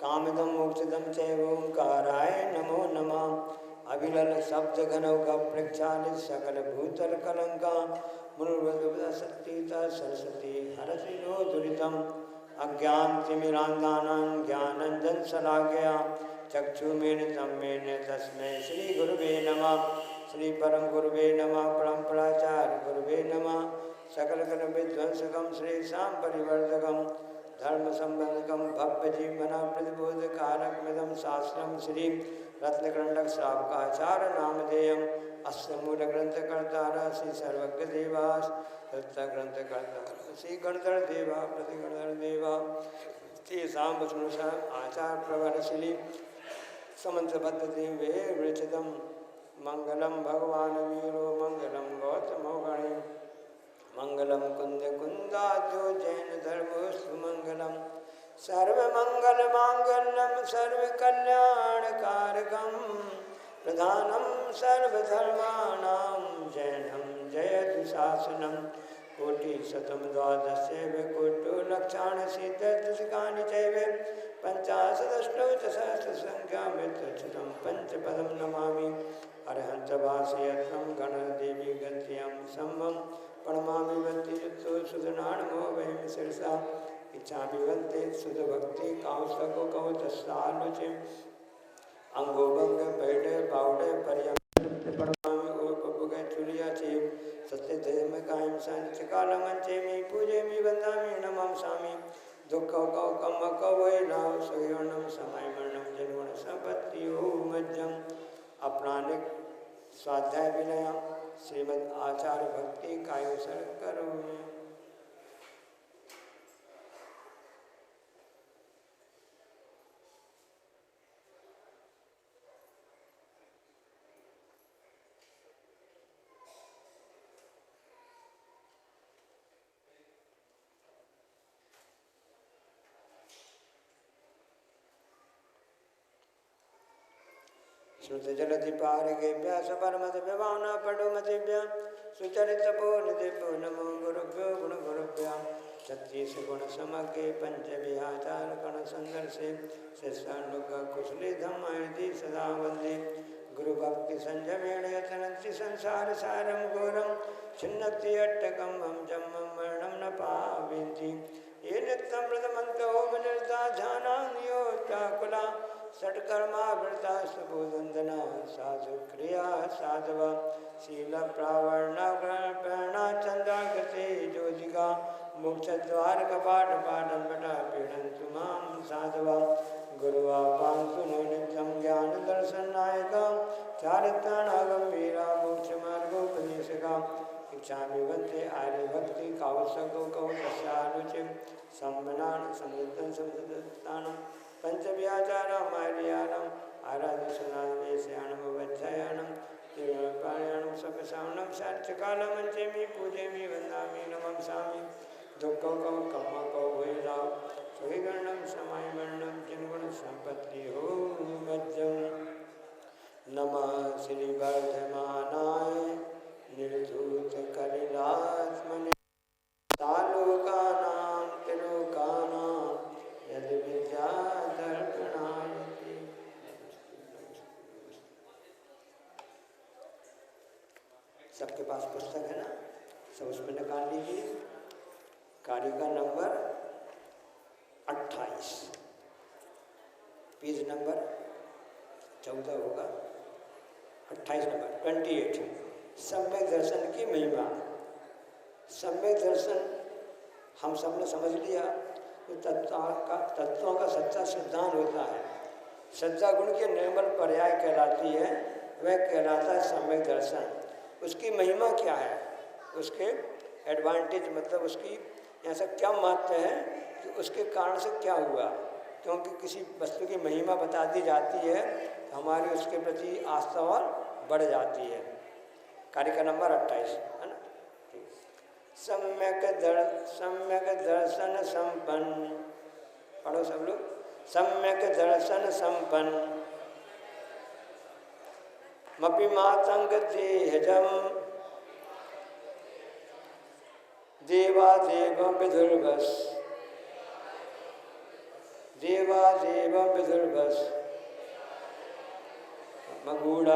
कामिदं मोक्षदं चैव ओंकाराय नमो नमः। अविलल शब्द घनौघ प्रक्षालित सकल भूतल कलंका मुनुर्वसतीता सरस्वती हरसि नो दुरितम्। अज्ञानतिमिरान्धानां ज्ञानञ्जनशलाकया चक्षुर्मीलितं येन तस्मै श्रीगुरुवे नमः। श्री परम गुरुवे नमः। परम्पराचार्य गुरुवे नमः। सकलकलविध्वंसकं श्रीशां परिवर्तकं धर्म संबंधकं भव्य जीवना प्रतिबोधकारकमिदं शास्त्रं श्री रत्नकंडक श्रावकाचार्य नामधेयम्। अस्य मूलग्रंथकर्ता श्री सर्वज्ञ देवास ग्रंथकर्ता श्री गणधर देवा प्रतिगणधर देवा तेषां वचनुसार आचार प्रवर श्री समंत्रबद्ध देवे वृक्षदम मंगलम भगवान वीरो मंगलम गौतमो गणे मंगलम कुंद कुंदाद्यो जैन धर्मोस्तु मंगलम सर्वमंगल मांगल्यम सर्वकल्याणकारकम प्रधानम सर्वधर्माणां जैनम जयति शासनम। कोटि शतम द्वादशैव कोटि लक्षाणि शीतदशकानि चैव पंचाशदष्टौ च सहस्रसंख्यामितच्छतं पंचपदं नमामि। अरहन्तवासयत्वं गणदेवी गद्यं सम्मं प्रणमामि भक्तियुक्तो सुधनानमो वयं शिरसा इच्छामि वन्दे सुधभक्ति कौस्तको कौतस्थानुचिम् अंगोभंग पैडे बावडे पर्यंत प्रणमामि ओ पपुगे चुरिया चेव सत्य धर्म कायम संच कालमंचे मी पूजे मी वंदामि नमः सामी दुख कौ कम कवै नाव सुयोनम समय मरणम जन्मन संपत्ति हो मज्जम। अपनानिक स्वाध्याय विनय श्रीमद् आचार्य भक्ति कायोसर करो। श्रुत जलधि पारगेभ्य सपरमत विभावना पडुमतिभ्य सुचरित पूर्णदिभ्यो नमो गुरुभ्यो गुण गुरुभ्यो। 36 गुण समग्रे पंच विहाचार कण संदर्शे शिष्यानुग कुशली धम्मायति सदा वंदे। गुरु भक्ति संयमेण यतनन्ति संसार सारं घोरं छिन्नति अट्टकं हम जन्मं मरणं न पावयन्ति। ये नित्यं व्रतमन्तो विनिर्ता ध्यानान्योचाकुला षट्कर्मा वृता सुबोधंदना साधु क्रिया साधवा शील प्रावरणा प्रेरणा चंद्रागते ज्योतिका मोक्ष द्वार कपाट पाटन बटा पीड़न तुमाम साधवा गुरुवा पांसु नो नित्यम ज्ञान दर्शन नायका चारित्राणा गंभीरा मोक्ष मार्गोपदेशका। इच्छामि वन्दे आर्य भक्ति कौशको कौशस्यानुचिं सम्मनान समृद्धं समृद्धतानं पंचव्याचारम् आर्याणम् आराध्यसनादेशयाणं वज्रयाणं तिरुपाणयाणं सपसावनं सार्थकालमञ्चेमि पूजेमि वन्दामि नमस्सामि। दुःखौ कौ कम्मकौ वैराव सुविगणं समायमरणं जिनगुण संपत्ति हो मज्जं। नमः श्री वर्धमानाय निर्धूत कलिलात्मने तालोकानां त्रिलोकानां यद विद्यादर्पणायति। सबके पास पुस्तक है ना, सब उसमें निकाल लीजिए। कारिका नंबर 28 पेज नंबर 14 होगा, 28 नंबर 28। सम्यक दर्शन की महिमा। सम्यक दर्शन हम सब ने समझ लिया तो तत्वों का सच्चा सिद्धांत होता है। सच्चा गुण के निर्मल पर्याय कहलाती है, वह कहलाता है सम्यक दर्शन। उसकी महिमा क्या है, उसके एडवांटेज मतलब उसकी ऐसा क्या महत्व है कि उसके कारण से क्या हुआ। क्योंकि किसी वस्तु की महिमा बता दी जाती है तो हमारी उसके प्रति आस्था और बढ़ जाती है। कारिका नंबर 28 है ना। सम्यक दर्शन संपन्न, पढ़ो सब लोग। सम्यक दर्शन संपन्न मपि मातंग देहजम देवादेव विदुर्भस देवा देव विदुर्भस मगूढ़ारांतरोजसम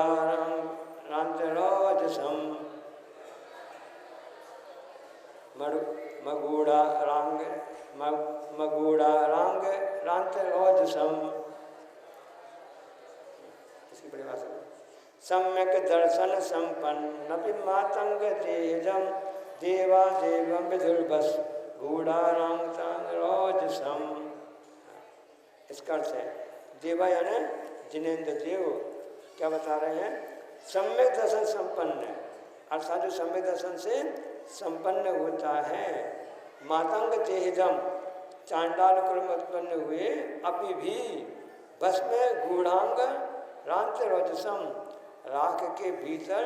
मगूढ़ारांग रांतरोजसम। इसकी परिभाषा सम्यक दर्शन संपन्न मातंग तेजम देवा देवम विदुर्भस गूढ़ारांगरोजसम। इसका अर्थ है देवा यानी जिनेन्द्र देव क्या बता रहे हैं, सम्यक दर्शन संपन्न अर्थात जो सम्यक दर्शन से संपन्न होता है, मातंग तेजम चांडाल कुल में उत्पन्न हुए, अपि भी भस्म गूढ़ांग रांत रोजसम राख के भीतर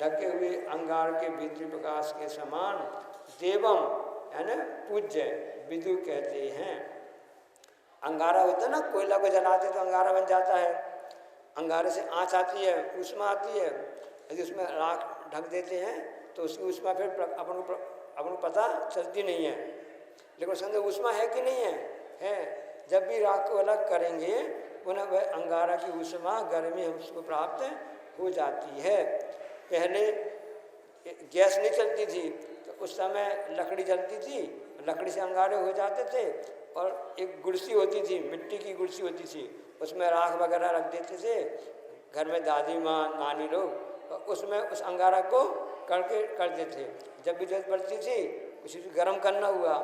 ढके हुए अंगार के भीतरी प्रकाश के समान, देवम यानी पूज्य विदु कहते हैं। अंगारा होता है ना, कोयला को जलाते तो अंगारा बन जाता है, अंगारे से आँच आती है, ऊष्मा आती है, यदि उसमें राख ढक देते हैं तो उसकी ऊष्मा फिर अपन को पता चलती नहीं है, लेकिन उसके अंदर ऊष्मा है कि नहीं है। जब भी राख को अलग करेंगे पुनः वह अंगारा की ऊष्मा गर्मी हमको प्राप्त हो जाती है। पहले गैस नहीं चलती थी तो उस समय लकड़ी जलती थी, लकड़ी से अंगारे हो जाते थे, और एक गुड़सी होती थी, मिट्टी की गुड़सी होती थी, उसमें राख वगैरह रख देते थे घर में दादी माँ नानी लोग, उसमें उस अंगारा को कर देते। जब भी जरूरत पड़ती थी उसी को गर्म करना हुआ,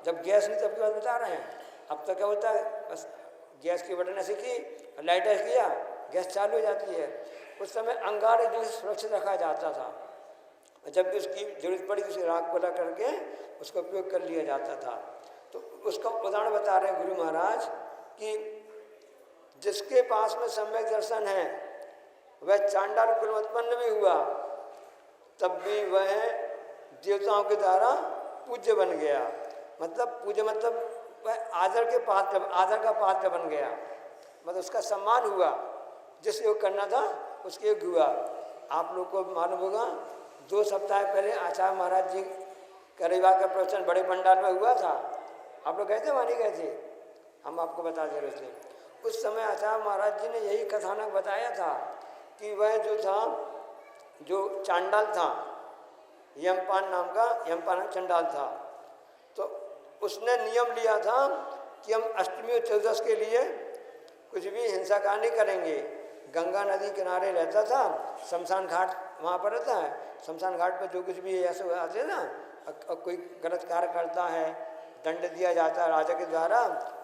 जब गैस नहीं तब की बात बता रहे हैं। अब तो क्या होता है, बस गैस की बटन ऐसे की, लाइट ऐसे किया, गैस चालू हो जाती है। उस समय अंगारे जो सुरक्षित रखा जाता था, जब भी उसकी जरूरत पड़ी तो उसे राख को करके उसका उपयोग कर लिया जाता था। तो उसका उदाहरण बता रहे हैं गुरु महाराज कि जिसके पास में सम्यक दर्शन है वह चांडाल कुल उत्पन्न भी हुआ, तब भी वह देवताओं के द्वारा पूज्य बन गया। मतलब पूज्य मतलब वह आदर का पात्र बन गया, मतलब उसका सम्मान हुआ, जिस योग करना था उसके योग हुआ। आप लोग को मालूम होगा 2 सप्ताह पहले आचार्य महाराज जी करीबा का प्रवचन बड़े पंडाल में हुआ था, आप लोग गए थे, वहाँ नहीं गए थे, हम आपको बता दे रहे थे। उस समय आचार्य महाराज जी ने यही कथानक बताया था कि वह जो था, जो चांडाल था, यमपान नाम का यमपान चंडाल था, तो उसने नियम लिया था कि हम अष्टमी और चौदस के लिए कुछ भी हिंसा का नहीं करेंगे। गंगा नदी किनारे रहता था, शमशान घाट वहाँ पर रहता है, शमशान घाट पर जो कुछ भी ऐसे आते हैं ना, कोई गलत कार्य करता है दंड दिया जाता है राजा के द्वारा,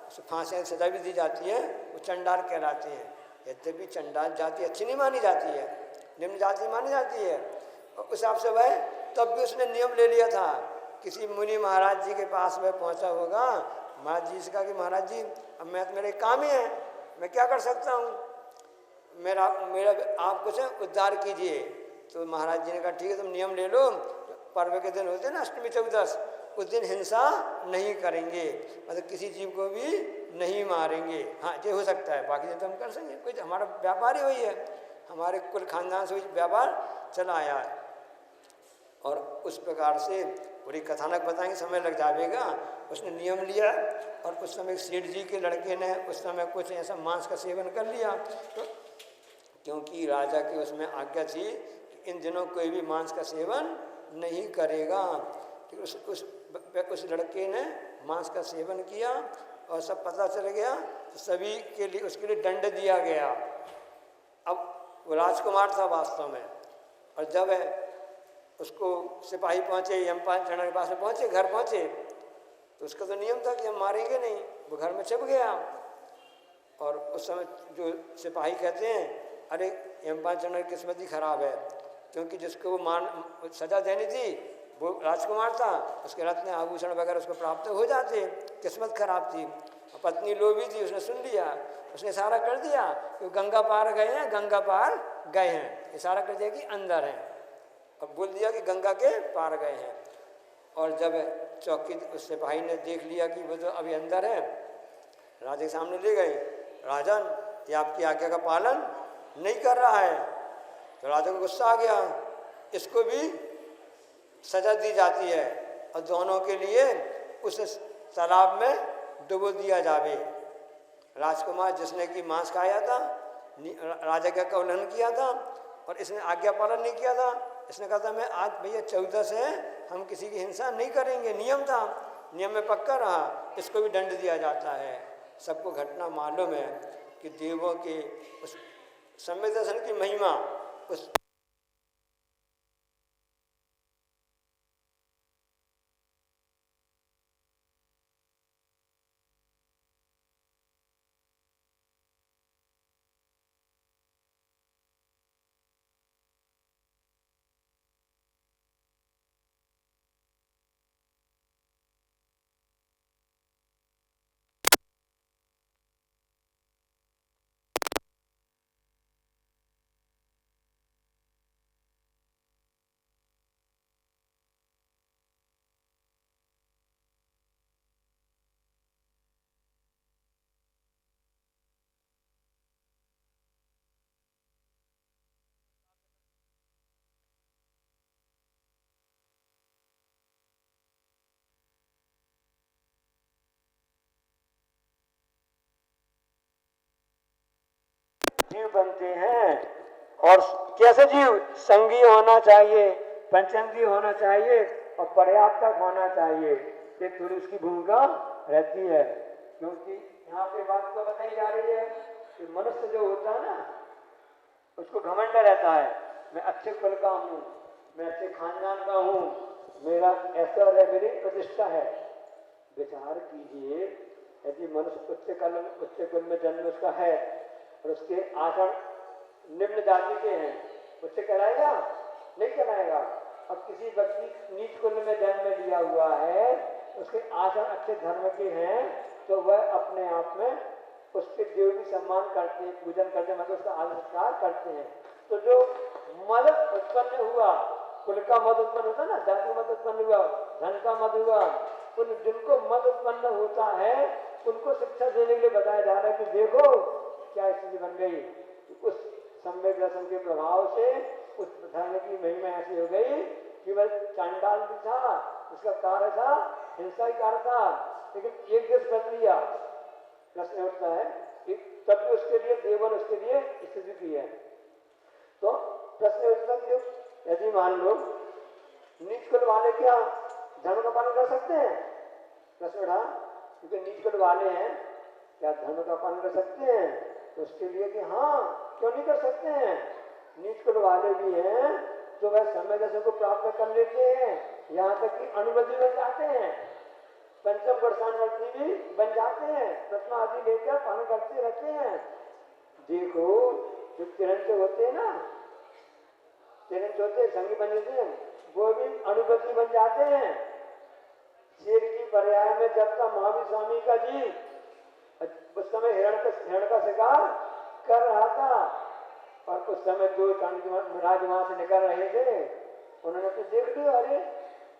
उसे फांसी की सजा भी दी जाती है, वो चंडाल कहलाते हैं। यद्यपि चंडाल जाति अच्छी नहीं मानी जाती है, निम्न जाति मानी जाती है। और उस हिसाब से वह तब भी उसने नियम ले लिया था। किसी मुनि महाराज जी के पास वह पहुंचा होगा, महाराज जी से कहा कि महाराज जी अब मैं तो मेरे काम ही है, मैं क्या कर सकता हूँ, मेरा आप कुछ उद्धार कीजिए। तो महाराज जी ने कहा ठीक है तुम नियम ले लो, पर्व के दिन होते हैं ना अष्टमी चौदस, उस दिन हिंसा नहीं करेंगे, मतलब किसी जीव को भी नहीं मारेंगे। हाँ ये हो सकता है, बाकी दिन तो हम कर सकेंगे, कोई हमारा व्यापार ही वही है, हमारे कुल खानदान से व्यापार चला आया है। और उस प्रकार से पूरी कथानक बताएंगे, समय लग जाएगा। उसने नियम लिया और उस समय सेठ जी के लड़के ने उस समय कुछ ऐसा मांस का सेवन कर लिया, तो क्योंकि राजा की उसमें आज्ञा थी कि इन दिनों कोई भी मांस का सेवन नहीं करेगा। उस लड़के ने मांस का सेवन किया और सब पता चल गया, तो सभी के लिए उसके लिए दंड दिया गया। अब वो राजकुमार था वास्तव में, और जब उसको सिपाही पहुँचे, यमपान चढ़ने के पास में पहुँचे, घर पहुँचे, तो उसका तो नियम था कि हम मारेंगे नहीं, वो घर में छिप गया। और उस समय जो सिपाही कहते हैं अरे यमपान चढ़ने की किस्मत ही खराब है, क्योंकि जिसको वो सजा देनी थी वो राजकुमार था, उसके रत्न आभूषण वगैरह उसको प्राप्त हो जाते, किस्मत खराब थी। पत्नी लोभी थी, उसने सुन लिया, उसने इशारा कर दिया कि गंगा पार गए हैं, गंगा पार गए हैं, इशारा कर दिया कि अंदर हैं, अब बोल दिया कि गंगा के पार गए हैं। और जब चौकी उस सिपाही ने देख लिया कि वो तो अभी अंदर है, राजा के सामने ले गए, राजन ये आपकी आज्ञा का पालन नहीं कर रहा है। तो राजा को गुस्सा आ गया, इसको भी सजा दी जाती है और दोनों के लिए उस तालाब में डुबो दिया जावे। राजकुमार जिसने कि मांस खाया था, राजा का उल्लंघन किया था और इसने आज्ञा पालन नहीं किया था। इसने कहा था मैं आज भैया 14 से हम किसी की हिंसा नहीं करेंगे, नियम था, नियम में पक्का रहा, इसको भी दंड दिया जाता है। सबको घटना मालूम है कि देवों के उस सम्यक दर्शन की महिमा उस जीव बनते हैं। और कैसे जीव? संगी होना चाहिए, पंचंगी होना चाहिए और पर्याप्त होना चाहिए। ये पुरुष की भूमिका रहती है। क्योंकि यहाँ पे बात तो बताई जा रही है कि मनुष्य जो होता है ना, उसको घमंड रहता है, मैं अच्छे कुल का हूँ, मैं अच्छे खानदान का हूँ, मेरा ऐसा है, मेरी प्रतिष्ठा है। विचार कीजिए, यदि मनुष्य उच्च कुल में जन्म उसका है और उसके आचरण निम्न जाति के हैं, उससे कहलाएगा? नहीं कहलाएगा। अब किसी व्यक्ति नीच कुल में जन्म लिया हुआ है, उसके आचरण अच्छे धर्म के हैं, तो वह अपने आप में उसके देव की सम्मान करते हैं, पूजन करते हैं, मतलब उसका आदर सत्कार करते हैं। तो जो मद उत्पन्न हुआ, कुल का मद उत्पन्न होता है ना, जाति मद उत्पन्न हुआ, धन का मद हुआ, उन जिनको मद उत्पन्न होता है उनको शिक्षा देने के लिए बताया जा रहा है कि देखो क्या स्थिति बन गई। उस सम्यक दर्शन के प्रभाव से उस धर्म की महिमा ऐसी हो गई कि वह चांडाल भी था, उसका कार्य था हिंसा ही कार्य था, लेकिन एक देश बदल लिया। प्रश्न उठता है कि तब भी उसके लिए देवन उसके लिए स्थिति की है। तो प्रश्न उठता है यदि मान लो नीच कुल वाले क्या धर्म का पालन कर सकते हैं? प्रश्न उठा, क्योंकि नीच कुल वाले हैं, क्या धर्म का पालन कर सकते हैं? तो उसके लिए कि हाँ, क्यों नहीं कर सकते हैं? नीच कुल वाले भी हैं तो वह सम्यक दर्शन को प्राप्त कर लेते हैं, यहाँ तक कि अनुवृत्ति बन जाते हैं, पंचम वर्षानुवृत्ति भी बन जाते हैं, प्रथमा आदि लेकर पालन करते रहते हैं। देखो जो तिरंज होते हैं ना, तिरंज होते संगी बन जाते हैं, वो भी अनुवृत्ति बन जाते हैं। शेर की पर्याय में जब तक महावीर स्वामी का जी उस समय हिरण का शिकार कर रहा था और उस समय दो राज वहां से निकल रहे थे, उन्होंने तो देख लिया, अरे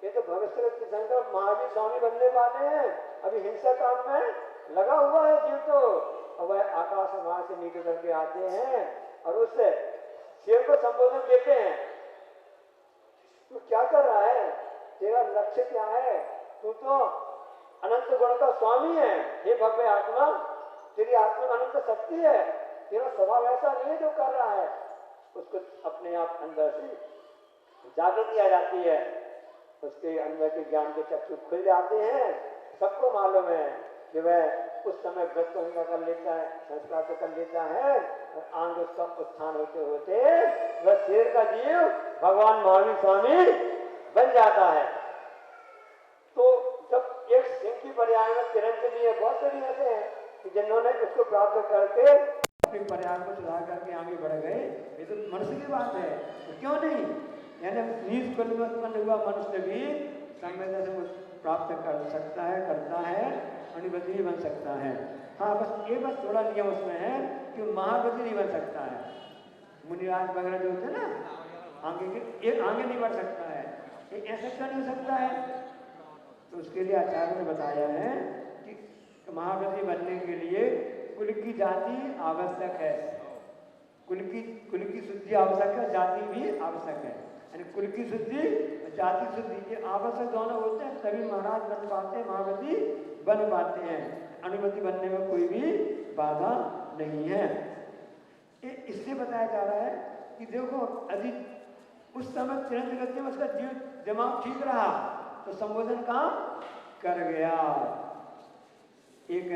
ये तो भविष्य शंकर महावीर स्वामी बनने वाले हैं, अभी हिंसा काम में लगा हुआ है जीव। तो अब वह आकाश वहां से नीचे करके आते हैं और उससे शेर को संबोधन देते हैं, तू क्या कर रहा है, तेरा लक्ष्य क्या है, तू तो अनंत गुण का स्वामी है, हे भव्य आत्मा, तेरी आत्मा में अनंत शक्ति है, तेरा स्वभाव ऐसा नहीं है जो कर रहा है। उसको अपने आप अंदर से जागृति आ जाती है, उसके अंदर के ज्ञान के चक्षु खुल जाते हैं। सबको मालूम है कि वह उस समय व्रत कर लेता है, संस्कार तो कर लेता है और आंग उसका उत्थान होते होते वह शेर का जीव भगवान महावीर स्वामी बन जाता है। तो जब एक सिंह की पर्याय में तिरंज भी है, बहुत सारी ऐसे हैं कि जिन्होंने उसको प्राप्त करके अपने पर्याय को सुधार करके आगे बढ़ गए, ये तो मनुष्य की बात है, तो क्यों नहीं? यानी नीच कुल में उत्पन्न हुआ मनुष्य भी सम्यक दर्शन को प्राप्त कर सकता है, करता है, अनुवृत्ति भी बन सकता है। हाँ, बस थोड़ा नियम उसमें है कि महावृत्ति नहीं बन सकता है। मुनिराज वगैरह जो होते हैं ना, आगे नहीं बढ़ सकता है, ऐसा क्यों नहीं हो सकता है? तो उसके लिए आचार्य ने बताया है कि महावृत्ति बनने के लिए कुल की जाति आवश्यक है, कुल की शुद्धि आवश्यक है, जाति भी आवश्यक है। यानी कुल की शुद्धि जाति शुद्धि ये आवश्यक दोनों होते हैं, तभी महाराज बन पाते हैं, महावृत्ति बन पाते हैं। अनुवृत्ति बनने में कोई भी बाधा नहीं है। इसलिए बताया जा रहा है कि देखो यदि उस समय तिरंज गति में उसका दिमाग ठीक रहा तो संबोधन काम कर गया। एक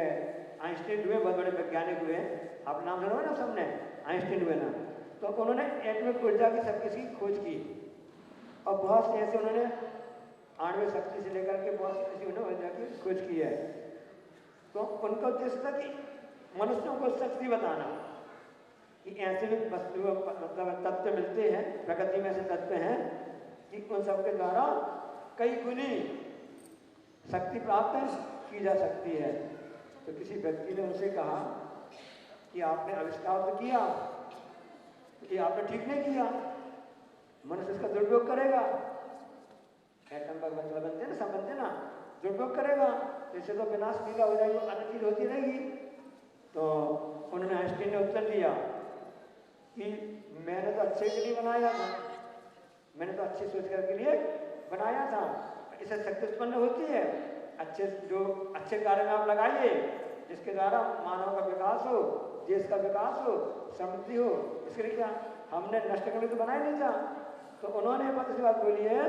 आइंस्टीन हुए, बहुत बड़े वैज्ञानिक हुए, आप नाम सुना ना सबने, आइंस्टीन हुए ना, तो उन्होंने एटॉमिक ऊर्जा की सब किसी खोज की और बहुत से ऐसे उन्होंने आणविक शक्ति से लेकर के बहुत सी ऐसी उन्होंने ऊर्जा की खोज की है। तो उनका उद्देश्य था कि मनुष्यों को शक्ति बताना कि ऐसे भी वस्तु मतलब तत्व मिलते हैं प्रकृति में, ऐसे तत्व हैं कि उन सबके द्वारा कई गुनी शक्ति प्राप्त की जा सकती है। तो किसी व्यक्ति ने उनसे कहा कि आपने आविष्कार तो किया, कि आपने ठीक नहीं किया, मनुष्य इसका दुरुपयोग करेगा, एटम बम बनते ना, सब बनते ना, दुरुपयोग करेगा तो इससे तो विनाश लीला हो जाएगी, अन्य चीज होती रहेगी। तो उन्होंने आइंस्टीन ने उत्तर दिया कि मैंने तो अच्छे के लिए बनाया था, मैंने तो अच्छी सोच के लिए बनाया था, इससे शक्ति उत्पन्न होती है, अच्छे जो अच्छे कार्य में आप लगाइए जिसके द्वारा मानव का विकास हो, देश का विकास हो, समृद्धि हो। इसके लिए क्या हमने नष्ट करने तो बनाया नहीं था। तो उन्होंने बहुत सी बात बोली है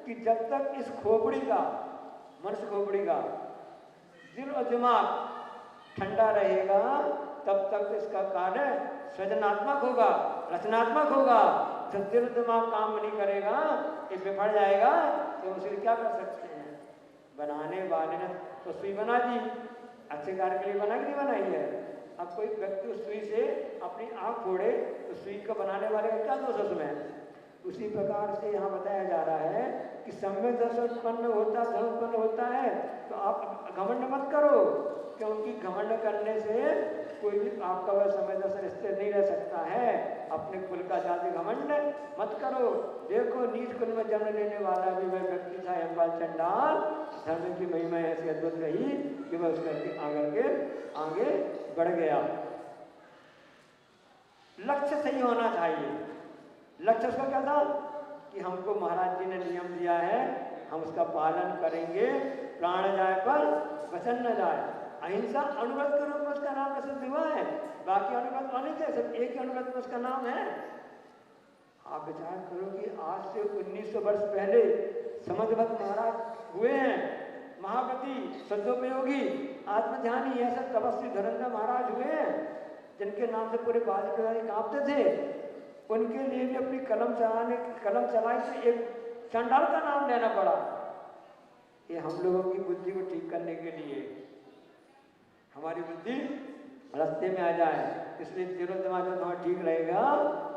कि जब तक इस खोपड़ी का, मनुष्य खोपड़ी का दिल और दिमाग ठंडा रहेगा तब तक इसका कार्य सृजनात्मक होगा, रचनात्मक होगा। जब दिल दिमाग काम नहीं करेगा, ये बिफर जाएगा, तो उसे क्या कर सकते हैं? बनाने वाले ने तो सुई बना दी, अच्छे कार्य के लिए बना कि नहीं बनाई है। अब कोई व्यक्ति उस सुई से अपनी आंख फोड़े तो सुई को बनाने वाले का क्या दोष उसमें? उसी प्रकार से यहाँ बताया जा रहा है कि सम्यक दर्शन उत्पन्न होता, धर्म उत्पन्न होता है, तो आप घमंड मत करो, क्योंकि घमंड करने से कोई भी आपका वह समय दर्शन स्थिर नहीं रह सकता है। अपने कुल का जाति घमंड मत करो। देखो नीच कुल में जन्म लेने वाला भी वह व्यक्ति था यमपाल चंडाल, धर्म की महिमा ऐसी अद्भुत रही कि वह उसके आगे बढ़ गया। लक्ष्य सही होना चाहिए। लक्ष्य उसका क्या था कि हमको महाराज जी ने नियम दिया है, हम उसका पालन करेंगे, प्राण जाए पर वचन न जाए। अहिंसा अनुव्रत के रूप में उसका नाम प्रसिद्ध हुआ है, बाकी अनुव्रत वाले थे, सिर्फ एक ही अनुव्रत में उसका नाम है। आप विचार करो कि आज से 1900 वर्ष पहले समझभक्त महाराज हुए हैं, महाव्रती, सद्योपयोगी, आत्मध्यानी, ऐसा तपस्वी धुरंधर महाराज हुए हैं जिनके नाम से पूरे बाजी कांपते थे। उनके लिए भी अपनी कलम चलाई से एक चंडाल का नाम लेना पड़ा। ये हम लोगों की बुद्धि को ठीक करने के लिए, हमारी बुद्धि रास्ते में आ जाए, इसलिए दिलो दिमाग जब हमारा ठीक रहेगा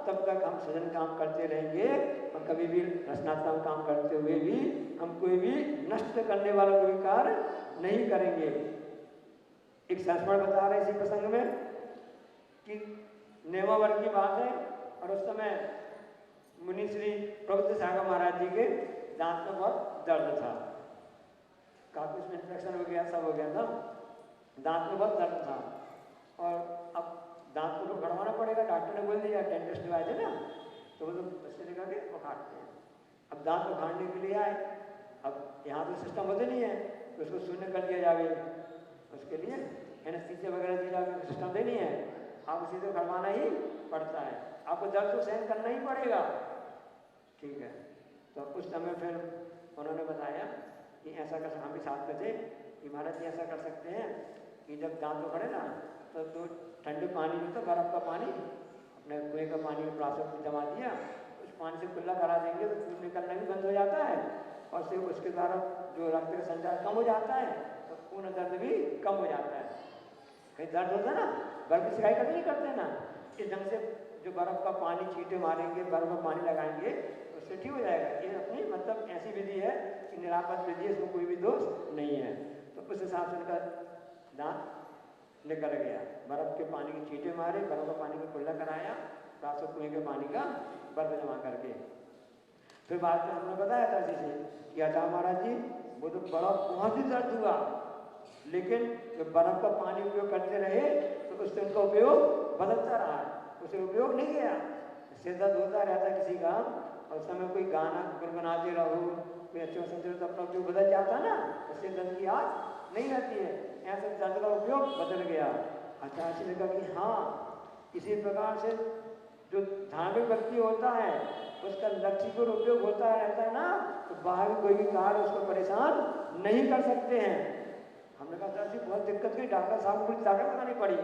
तब तक हम सृजन काम करते रहेंगे और कभी भी रचनात्मक काम करते हुए भी हम कोई भी नष्ट करने वाला कोई कार्य नहीं करेंगे। एक संस्मरण बता रहे इसी प्रसंग में कि नेमावर की बात है और उस समय मुनि श्री प्रबुद्ध सागर महाराज जी के दांत में बहुत दर्द था, काफी उसमें इन्फेक्शन हो गया, सब हो गया था, दांत में बहुत दर्द था और अब दांत को तो खड़वाना पड़ेगा। डॉक्टर ने बोल दिया, डेंटिस्ट आए थे ना, तो वो तो बच्चे लेकर के उखाड़ते हैं। अब दांत उखाड़ने के लिए आए, अब यहाँ तो सिस्टम होते नहीं है, तो उसको शून्य कर दिया जाए, उसके लिए एनेस्थीसिया वगैरह दी जाए, सिस्टम दे नहीं है, आप उसी से खड़वाना ही पड़ता है, आपको दर्द को सहन करना ही पड़ेगा। ठीक है, तो उस समय फिर उन्होंने बताया कि ऐसा कर, हम भी साथ में थे कि महाराज जी ऐसा कर सकते हैं कि जब दांत उखड़े ना तो ठंडे पानी में तो बर्फ का पानी अपने कुएं का पानी में प्लास्टिक में जमा दिया, उस पानी से कुल्ला करा देंगे तो खून निकलना भी बंद हो जाता है और सिर्फ उसके द्वारा जो रक्त का संचार कम हो जाता है तो खून दर्द भी कम हो जाता है। कहीं दर्द होता है ना, बर्फ की सिकाई कभी नहीं करते ना, इस ढंग से जो बर्फ का पानी छींटे मारेंगे, बर्फ का पानी लगाएंगे तो उससे ठीक हो जाएगा। ये अपनी मतलब ऐसी विधि है कि निरापद विधि है, इसमें कोई भी दोष नहीं है। तो उस हिसाब से उनका दांत निकल गया, बर्फ के पानी के छींटे मारे, बर्फ का पानी का कुल्ला कराया, प्लास्टिक कुएं के पानी का बर्फ जमा करके। फिर बाद में हमने बताया था जिसे कि आचार्य महाराज जी वो तो बड़ा बहुत ही दर्द हुआ, लेकिन जब बर्फ का पानी उपयोग करते रहे तो उससे उनका उपयोग बदलता रहा, उसे उपयोग नहीं किया। सिर दर्द होता रहता किसी का और उस समय कोई गाना गुनगुनाते रहो, कोई अच्छे संतुलित तो अपना उपयोग बदल जाता ना, तो सिर दर्द की याद नहीं रहती है, ऐसे दर्द का उपयोग बदल गया। आचार्य ने कहा कि हाँ, इसी प्रकार से जो धार्मिक व्यक्ति होता है उसका लक्ष्य उपयोग होता रहता है ना, तो बाहर कोई भी कार्य उसको परेशान नहीं कर सकते हैं। हमने कहा सर जी बहुत दिक्कत की, डॉक्टर साहब को पूरी ताकत लगानी पड़ी,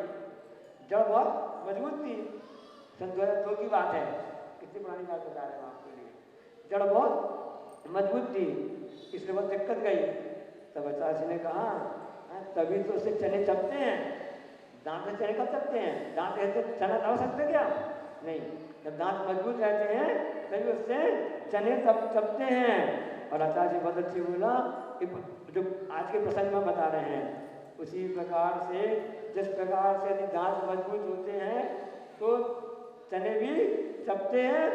जड़ बहुत मजबूत थी। सन 2002 की बात है, कितनी पुरानी बात बता रहे हैं आपके लिए। जड़ बहुत मजबूत थी, इसलिए बहुत दिक्कत गई। तब आचार्य ने कहा तभी तो उससे चने चपते हैं, दांत से चने कब चपते हैं? दांत ऐसे चना दबा सकते क्या? नहीं, जब दांत मजबूत रहते हैं तभी उससे चने चपते हैं। और आचार्य बहुत अच्छी बोला कि जो आज के प्रसंग में बता रहे हैं उसी प्रकार से, जिस प्रकार से यदि दांत मजबूत होते हैं तो चने भी चपते हैं,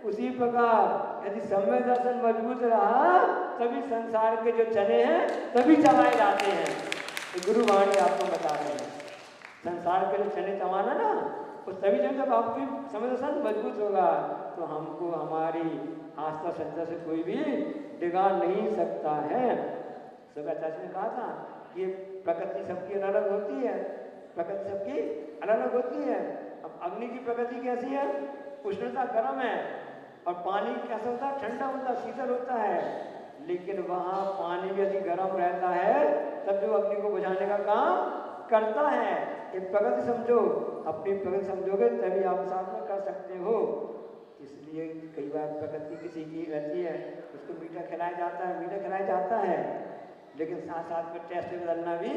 उसी प्रकार यदि सम्यक दर्शन मजबूत रहा तभी संसार के जो चने हैं तभी चबाए जाते हैं। तो गुरु वाणी आपको बता रहे हैं संसार के जो चने चबाना ना, उस तभी जब आपकी सम्यक दर्शन मजबूत होगा तो हमको हमारी आस्था श्रद्धा से कोई भी डिगा नहीं सकता है। सुभाचार्य ने कहा था कि प्रकृति सबकी अलग अलग होती है, प्रकृति सबकी अलग अलग होती है। अब अग्नि की प्रकृति कैसी है? उष्णता गर्म है, और पानी कैसा होता है? ठंडा होता है, शीतल होता है। लेकिन वहाँ पानी भी यदि गर्म रहता है तब जो अग्नि को बुझाने का काम करता है। एक प्रकृति समझो, अपनी प्रकृति समझोगे तभी आप साथ में कर सकते हो। इसलिए कई बार प्रकृति किसी की रहती है, उसको मीठा खिलाया जाता है, मीठा खिलाया जाता है, लेकिन साथ साथ में टेस्ट बदलना भी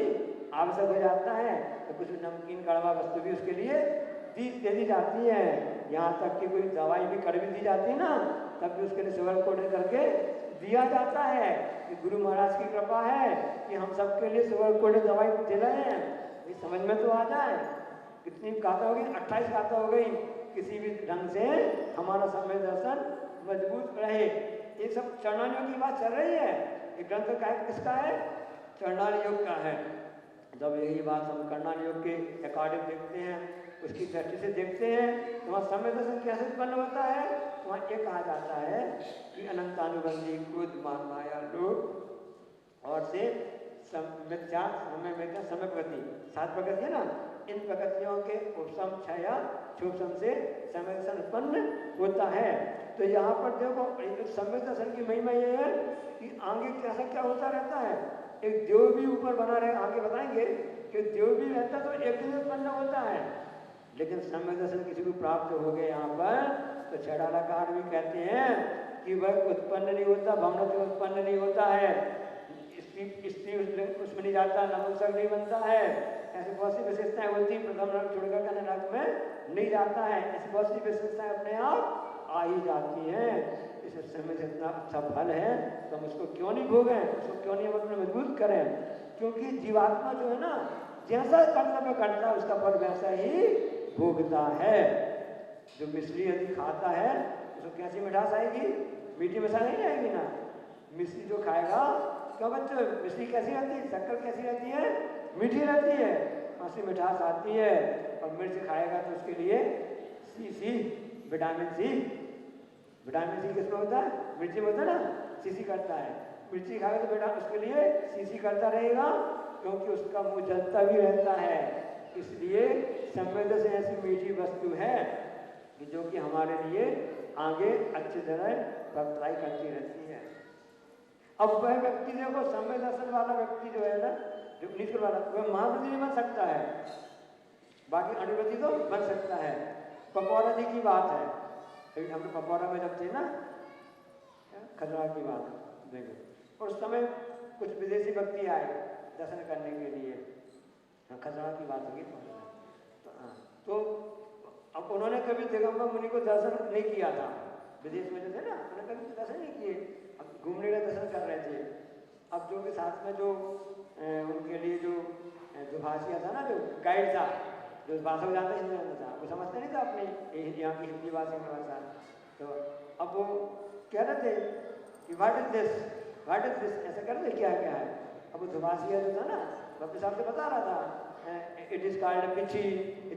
आवश्यक हो जाता है। तो कुछ नमकीन कड़वा वस्तु भी उसके लिए दे दी जाती है। यहाँ तक कि कोई दवाई भी कड़वी दी जाती है ना, तब भी उसके लिए सुगर कोटेड करके दिया जाता है। कि गुरु महाराज की कृपा है कि हम सबके लिए सुगर कोटेड दवाई दे रहे हैं। ये समझ में तो आ जाए, कितनी गाथा हो गई? 28 गाथा हो गई। किसी भी ढंग से हमारा सम्यक दर्शन मजबूत रहे। ये सब चरणान योग की बात चल रही है। ये ग्रंथ का किसका है? चरणान योग का है। जब यही बात हम कर्णान योग के अकॉर्डिंग देखते हैं, उसकी दृष्टि से देखते हैं तो वहाँ सम्यक दर्शन कैसे उत्पन्न होता है? तो वहाँ ये कहा जाता है कि अनंतानुबंधी क्रोध मान माया लोभ और से मिथ्या समय प्रगति, 7 प्रकृति है ना, इन प्रकृतियों के उपशम छाया क्षोभम से सम्यक दर्शन उत्पन्न होता है। तो यहाँ पर देखो सम्यक दर्शन की महिमा ये है कि आगे कैसा क्या होता रहता है। एक देव भी ऊपर बना रहे, आगे बताएंगे कि देव भी रहता तो एक दिन उत्पन्न होता है। लेकिन सम्यक दर्शन किसी को प्राप्त हो गए यहाँ पर तो छड़ालाकार भी कहते हैं कि वह उत्पन्न नहीं होता, भ्रमण उत्पन्न नहीं होता है, स्त्री उसमें नहीं जाता, नपुंसक नहीं बनता है। ऐसी बहुत सी विशेषताएं होती हैं। प्रथम रंग छोड़कर नरक में नहीं जाता है। ऐसी बहुत सी विशेषताएं अपने आप आ ही जाती हैं। इस समय से इतना अच्छा फल है तो हम उसको क्यों नहीं भोगें, उसको क्यों नहीं हम अपने मजबूत करें? क्योंकि जीवात्मा जो है ना, जैसा कर्तव्य करता है उसका फल वैसा ही भोगता है। जो मिश्री यदि खाता है उसको कैसी मिठास आएगी? मीठी मिठास नहीं आएगी ना। मिश्री जो खाएगा, क्यों बच्चों मिश्री कैसी रहती है? शक्कर कैसी रहती है? मीठी रहती है, ऐसी मिठास आती है। और मिर्च खाएगा तो उसके लिए C vitamin C, vitamin C किसमें होता है? मिर्ची में होता है ना, सीसी करता है। मिर्ची खाएगा तो बेटा उसके लिए सीसी करता रहेगा, क्योंकि उसका मुंह जलता भी रहता है। इसलिए सम्यक दर्शन ऐसी मीठी वस्तु है कि जो कि हमारे लिए आगे अच्छी तरह सप्लाई करती रहती है। अब वह व्यक्ति देखो, सम्यक दर्शन वाला व्यक्ति जो है ना, जो निष्कल वाला, वह महाव्रती नहीं बन सकता है, बाकी अनुव्रती तो बन सकता है। पकौड़ा जी की बात है, हम लोग पकौड़ा में जब थे ना, खजरा की बात देखो, और उस समय कुछ विदेशी व्यक्ति आए दर्शन करने के लिए। खजरा की बात होगी तो अब उन्होंने कभी दिगंबर मुनि को दर्शन नहीं किया था। विदेश में जो थे ना, उन्होंने कभी दर्शन नहीं किए, अब घूमने का दर्शन कर रहे थे। अब जो के साथ में जो उनके लिए जो भाषिया था ना, जो गाइड था, जो भाषा को जानता हिंदी में था, वो समझते नहीं था अपनी यहाँ की हिंदी भाषा में भाषा। तो अब वो कह रहे थे कि व्हाट इज दिस, ऐसा कर रहे क्या क्या है। अब वो दुभाषिया जो था ना, वो अपने साहब से बता रहा था, इट इज कॉल्ड पिछी,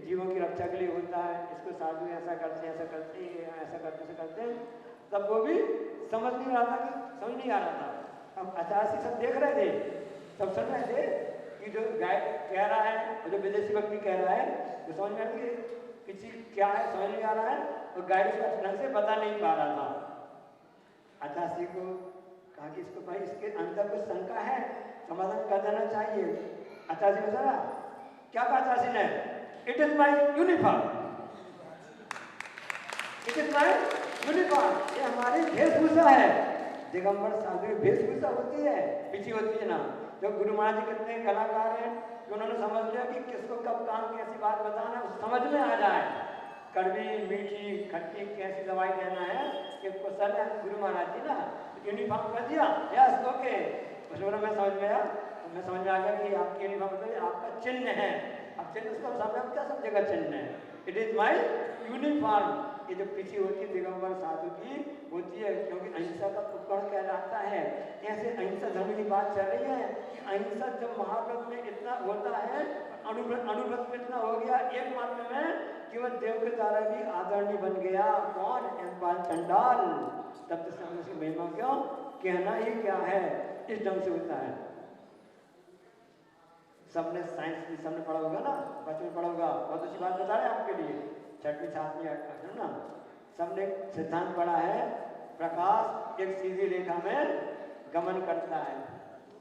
जीवों की रक्षा के लिए होता है, इसको साधु ऐसा करते हैं, ऐसा करते हैं, ऐसा करते ऐसा करते हैं। तब वो भी समझ नहीं रहा था, कि समझ नहीं आ रहा था। अब आचार्य सब देख रहे थे, सब सुन रहे थे, कि जो गाइड कह रहा है और जो विदेशी व्यक्ति कह रहा है वो समझ में कि किसी क्या है समझ नहीं आ रहा है, और गाइड उसका ढंग से बता नहीं पा रहा था। आचार्य को कहा कि इसको भाई इसके अंदर कुछ शंका है, समाधान कर देना चाहिए। आचार्य ने बताया क्या कहा आचार्य ने, it is my uniform, it is my uniform, ये हमारी वेशभूषा है। दिगंबर साधु की वेशभूषा होती है, पीछे होती है ना। जो गुरु महाराज जी कितने कलाकार हैं कि उन्होंने समझ लिया कि किसको कब काम कैसी बात बताना है समझ में आ जाए, कड़वी मीठी खट्टी कैसी दवाई देना है कि कुशल है गुरु महाराज जी ना। यूनिफॉर्म कर दिया, यस ओके, उसमें मैं समझ में आया, मैं समझ में आ गया कि आपकी यूनिफॉर्म मतलब आपका चिन्ह है। अब चिन्ह उसका सामने क्या सब जगह चिन्ह है, इट इज माई यूनिफॉर्म। ये जो पीछे होती है दिगंबर साधु की होती है, क्योंकि अहिंसा का उपकरण कहलाता है। ऐसे अहिंसा धर्म की बात चल रही है कि अहिंसा जब महाव्रत में इतना होता है, अनुव्रत में इतना हो गया एक मात्र में कि वह देव के द्वारा भी आदरणीय बन गया। कौन, यमपाल चंडाल। तब तो समझ की महिमा क्यों कहना ही क्या है, इस ढंग से होता है। सबने साइंस भी सबने पढ़ा होगा ना, बच्चों में पढ़ा होगा, बहुत अच्छी बात बता रहे हैं आपके लिए, 6वीं 7वीं 8वीं ना, सबने सिद्धांत पढ़ा है, प्रकाश एक सीधी रेखा में गमन करता है।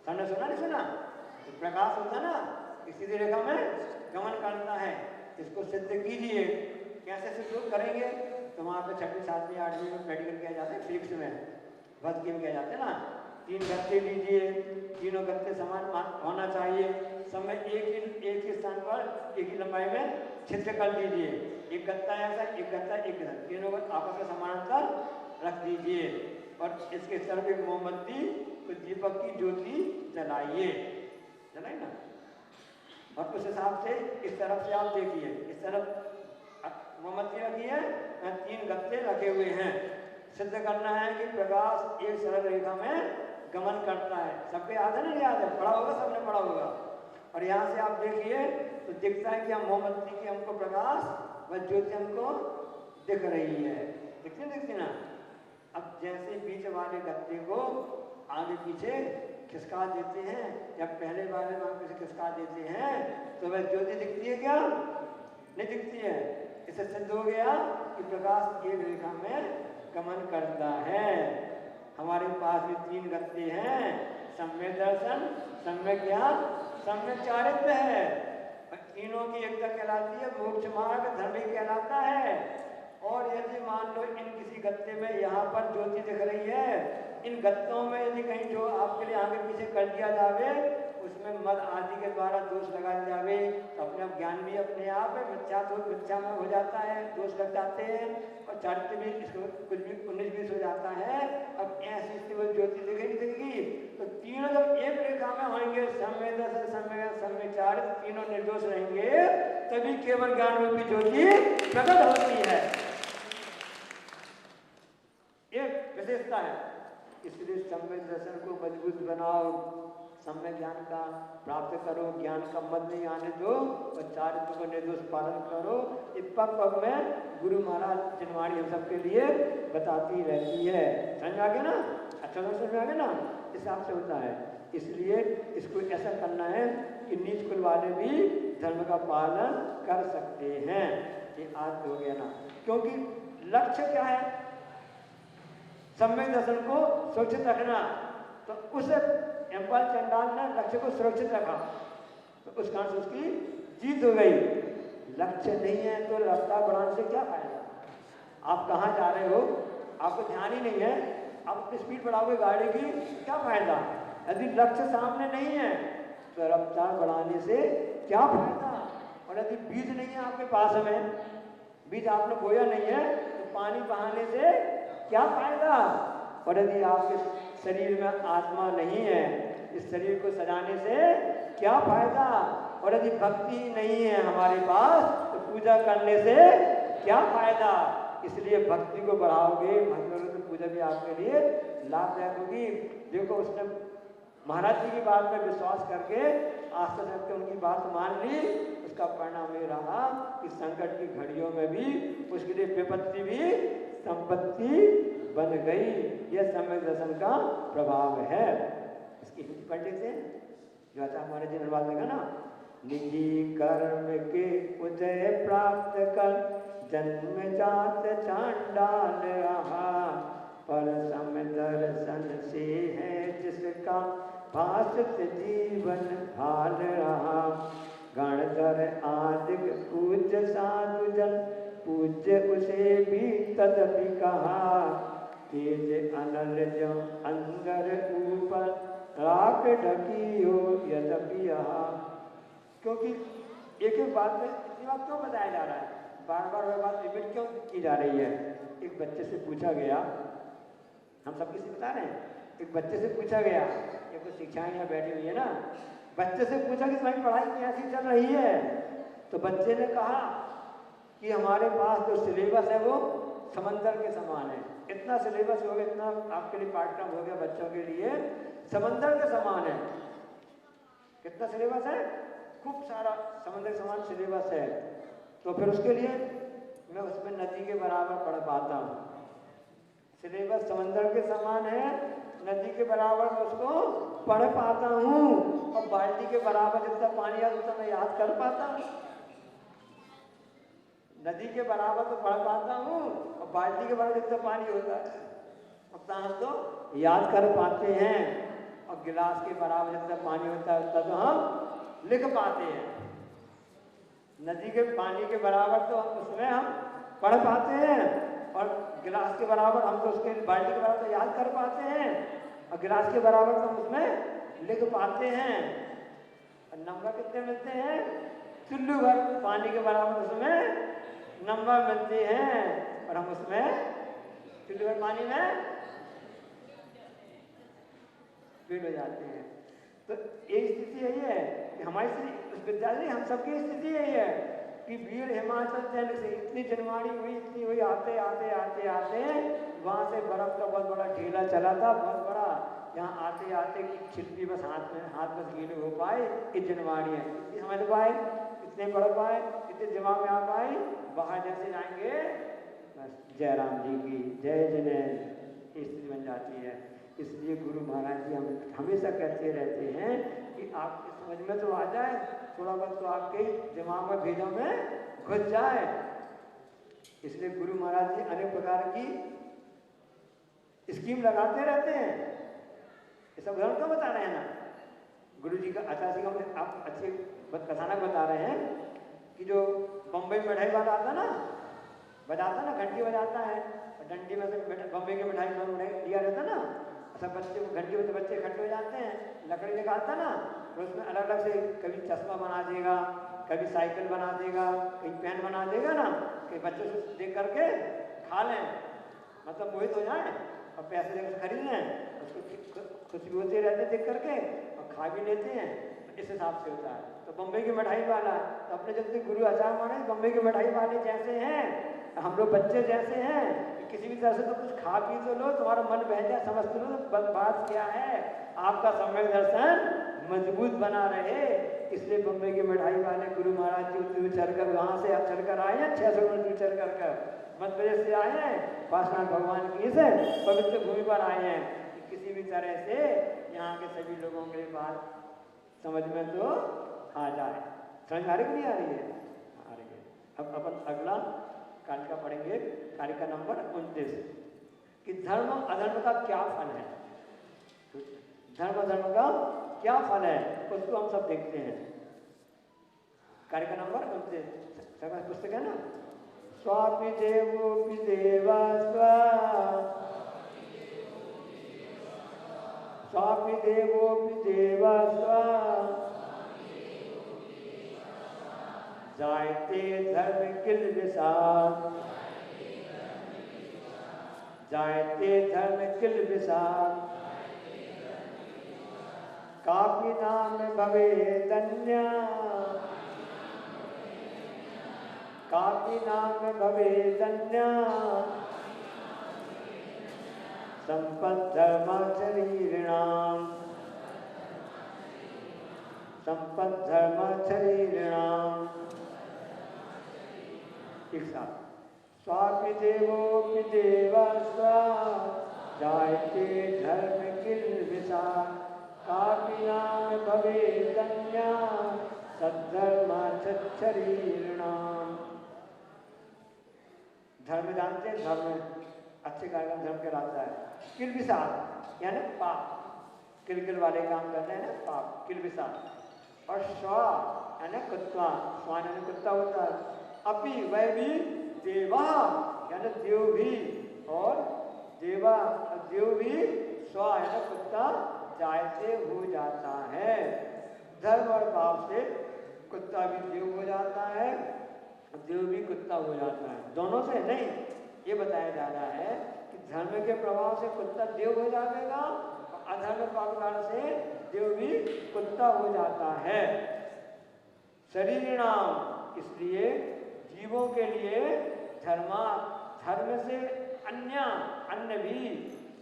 सबने सुना नहीं सुना, तो प्रकाश होता है ना एक सीधी रेखा में गमन करता है। इसको सिद्ध कीजिए, कैसे सिद्ध करेंगे, तो वहाँ पे 6वीं 7वीं 8वीं में प्रैक्टिकल किया जाता है, फिजिक्स में भद गेम किया जाता है ना। 3 गत्ते लीजिए, तीनों गत्ते समान होना चाहिए, सब में एक ही स्थान पर एक ही लंबाई में छिद्र कर दीजिए। एक गत्ता ऐसा, एक गत्ता एक गत्ता, तीनों आपस में समानांतर रख दीजिए और इसके तरफ एक मोमबत्ती तो दीपक की ज्योति जलाइए, जलाइए ना। और उस हिसाब से इस तरफ से आप देखिए, इस तरफ मोमबत्ती रखी है, 3 गत्ते रखे हुए हैं। सिद्ध करना है कि प्रकाश एक सरल रेखा में गमन करता है। सबके याद है ना, याद है, पढ़ा होगा, सबने पढ़ा होगा। और यहाँ से आप देखिए तो दिखता है कि हम मोमबत्ती की हमको प्रकाश व ज्योति हमको दिख रही है, दिखती ना। अब जैसे बीच वाले गत्ते को आगे पीछे खिसका देते हैं या पहले वाले आगे पीछे खिसका देते हैं तो वह ज्योति दिखती है क्या, नहीं दिखती है। इससे सिद्ध हो गया कि प्रकाश एक रेखा में गमन करता है। हमारे पास भी 3 गत्ते हैं, सम्यक दर्शन, सम्यक ज्ञान, सम्यक चारित्र्य है। तीनों की एकता कहलाती है, मोक्ष मार्ग धर्म कहलाता है। और यदि मान लो इन किसी गत्ते में यहाँ पर ज्योति दिख रही है, इन गत्तों में यदि कहीं जो आपके लिए आगे पीछे कर दिया जावे, उसमें मद आदि के द्वारा दोष लगा जावे तो अपने ज्ञान भी अपने आप मिथ्या में हो जाता है, दोष लग जाते हैं और चारित्र्य भी इसको कुछ भी 19-20 हो जाता है। अब ऐसी स्थिति में ज्योति दिखेगी तो तीनों जब एक रेखा में होंगे, सम्यक दर्शन, सम्यक चारित्र्य, तीनों निर्दोष रहेंगे, तभी केवल ज्ञान रूपी ज्योति प्रकट होती है। एक विशेषता है, इसलिए सम्यक दर्शन को मजबूत बनाओ, सम्यक ज्ञान का प्राप्त करो, ज्ञान का मत नहीं आने दो और चारित्र को निर्दोष पालन करो। इस पग में गुरु महाराज जिनवाणी हम सबके लिए बताती रहती है। समझ आ गया ना, अच्छा समझ में आ गया ना, इस हिसाब से होता है। इसलिए इसको ऐसा करना है कि नीच कुल वाले भी धर्म का पालन कर सकते हैं। ये आज हो गया ना, क्योंकि लक्ष्य क्या है, सम्यक दर्शन को सुरक्षित रखना। तो उस यमपाल चंडाल ने लक्ष्य को सुरक्षित रखा तो उस कारण से उसकी जीत हो गई। लक्ष्य नहीं है तो रफ्तार बढ़ाने से क्या फायदा, आप कहाँ जा रहे हो आपको ध्यान ही नहीं है, आप अपनी स्पीड बढ़ाओगे गाड़ी की, क्या फायदा। यदि लक्ष्य सामने नहीं है तो रफ्तार बढ़ाने से क्या फायदा। और यदि बीज नहीं है आपके पास में, बीज आपने बोया नहीं है तो पानी बहाने से क्या फायदा। और यदि आपके शरीर में आत्मा नहीं है, इस शरीर को सजाने से क्या फायदा। और यदि भक्ति नहीं है हमारे पास तो पूजा करने से क्या फायदा। इसलिए भक्ति को बढ़ाओगे, भक्ति तो पूजा भी आपके लिए लाभदायक होगी। देखो उसने महाराज जी की बात पर विश्वास करके आस्था करके उनकी बात मान ली, उसका परिणाम ये रहा कि संकट की घड़ियों में भी उसके लिए विपत्ति भी संपत्ति बन गई। यह सम्यक दर्शन का प्रभाव है। इसकी हिंदी पढ़ लेते हैं। जो आचार्य महाराज जी ने अनुवाद लिखा ना, निजी कर्म के उदय प्राप्त कर जन्म जात चांडाल रहा, पर सम दर्शन से है जिसका भाषित जीवन हाल रहा। गणधर आदिक पूज्य साधु जन पूज्य उसे भी तदपि कहा, तेज अनल जो अंदर ऊपर राख ढकी हो यद्यपि यहाँ। क्योंकि एक एक बात में इतनी बात क्यों बताया जा रहा है, बार बार वह बात रिपीट क्यों की जा रही है। एक बच्चे से पूछा गया, हम सब किसी बता रहे हैं, एक बच्चे से पूछा गया, ये कुछ शिक्षाएं यहाँ बैठी हुई है ना, बच्चे से पूछा कि तुम्हारी पढ़ाई कैसी चल रही है। तो बच्चे ने कहा कि हमारे पास जो सिलेबस है वो समंदर के समान है। इतना सिलेबस हो गया, इतना आपके लिए पाठ्यक्रम हो गया बच्चों के लिए, समंदर के समान है। कितना सिलेबस है, खूब सारा समंदर के समान सिलेबस है। तो फिर उसके लिए मैं उसमें नदी के बराबर पढ़ पाता हूँ। सिलेबस समंदर के समान है, नदी के बराबर मैं उसको पढ़ पाता हूँ, और बाल्टी के बराबर जितना पानी आता उतना मैं याद कर पाता हूँ। नदी के बराबर तो पढ़ पाता हूँ, और बाल्टी के बराबर जितना पानी होता है उतना हम तो याद कर पाते हैं, और गिलास के बराबर जितना पानी होता है उतना तो हम लिख पाते हैं। नदी के पानी के बराबर तो उसमें हम पढ़ पाते हैं, और गिलास के बराबर हम तो उसके बाल्टी के बराबर तो याद कर पाते हैं, और गिलास के बराबर तो हम उसमें लिख पाते हैं। और नंबर कितने मिलते हैं, चुल्लू भर पानी के बराबर उसमें नंबर मिलते हैं, और हम उसमें चुल्लू भर पानी में फेल हो जाते हैं। तो एक स्थिति यही है कि हमारी स्थिति, उस विद्यालय हम सबकी स्थिति यही है कि वीर हिमाचल चैन से इतनी जनवाणी हुई, इतनी हुई, आते आते आते आते वहाँ से बर्फ का बहुत बड़ा ढेला चला था, बहुत बड़ा। यहाँ आते आते छिटनी बस हाथ बस गीले हो पाए, कि जनवाणी है, इतनी समझ पाए, इतने पढ़ पाए, इतने दिमाग में आ पाए। बाहर जैसे जाएंगे बस जयराम जी की जय जिन्हें स्थिति बन जाती है। इसलिए गुरु महाराज जी हम हमेशा कहते रहते हैं कि आपकी समझ में तो आ जाए, थोड़ा बहुत तो आपके दिमाग में भेदों में घुस जाए। इसलिए गुरु महाराज जी अनेक प्रकार की स्कीम लगाते रहते हैं। ये सब उदाहरण क्यों बता रहे हैं ना, गुरु जी का आचार्य जी का आप अच्छे कथानक बता रहे हैं कि जो बम्बई मिठाई वाला आता ना, बजाता ना, घंटी बजाता है, और डंडी में से बम्बई की मिठाई दिया रहता ना, सब बच्चे घंटी में तो बच्चे इकट्ठे हो जाते हैं, लकड़ी निकालता ना, तो उसमें अलग अलग से कभी चश्मा बना देगा, कभी साइकिल बना देगा, कभी पेन बना देगा ना, कि बच्चे से देख करके खा लें, मतलब मोहित हो जाए और पैसे देकर खरीद लें, उसको खुशी होते रहते देख करके और खा भी लेते हैं। इस हिसाब से होता है। तो बम्बई की मिठाई वाला, तो अपने जब गुरु आचार्य महाराज बम्बई की मिठाई वाले जैसे हैं, हम लोग बच्चे जैसे हैं कि किसी भी तरह से तो कुछ खा पी तो लो, तुम्हारा मन बह जाए, समझ तो लो बात क्या है, आपका सम्यक दर्शन मजबूत बना रहे। इसलिए बम्बई की मिठाई वाले गुरु महाराज जी चलकर वहाँ से चलकर आए हैं, 600 किलोमीटर चल कर मध्य प्रदेश से आए हैं, पार्श्वनाथ भगवान की से पवित्र भूमि पर आए हैं कि किसी भी तरह से यहाँ के सभी लोगों के बात समझ में तो आ जाए। समझ आ रही कि नहीं आ रही है? आ रही है। अब अपन अगला कारिका पढ़ेंगे, कारिका नंबर 29 कि धर्म अधर्म का क्या फल है। धर्म अधर्म का क्या फल है उसको हम सब देखते हैं। कारिका नंबर 29 पुस्तक है ना, स्वापि देवोपि देवा स्वापि देवोपि देवा जायते धर्म किल विसार, जायते धर्म किल विसार, कापि नाम भवे धन्य, कापि नाम भवे धन्य, संपद्धर्माचरीणाम, संपद्धर्माचरीणाम। एक साथ, स्वापि देवोपि देवा स्वा जायते धर्म किल विसार, कापिनां भवेदन्या सद्धर्माचरीर्णाम। धर्म जानते हैं, धर्म अच्छे कार्यक्रम धर्म कहलाता है। किलबिसात यानी पाप, किलकिल वाले काम करते हैं ना, पाप किलबिसात। और स्वा यानी कुत्ता, स्वान यानी कुत्ता होता है। अपि वह भी देवा यानी देव भी, और देवा देव भी स्वा यानी कुत्ता जायते हो जाता है। धर्म और पाप से कुत्ता भी देव हो जाता है, देव भी कुत्ता हो जाता है। दोनों से नहीं, ये बताया जा रहा है कि धर्म के प्रभाव से कुत्ता देव हो जाएगा, अधर्म पाप से देव भी कुत्ता हो जाता है। शरीरिणाम इसलिए जीवों के लिए धर्म से अन्य भी,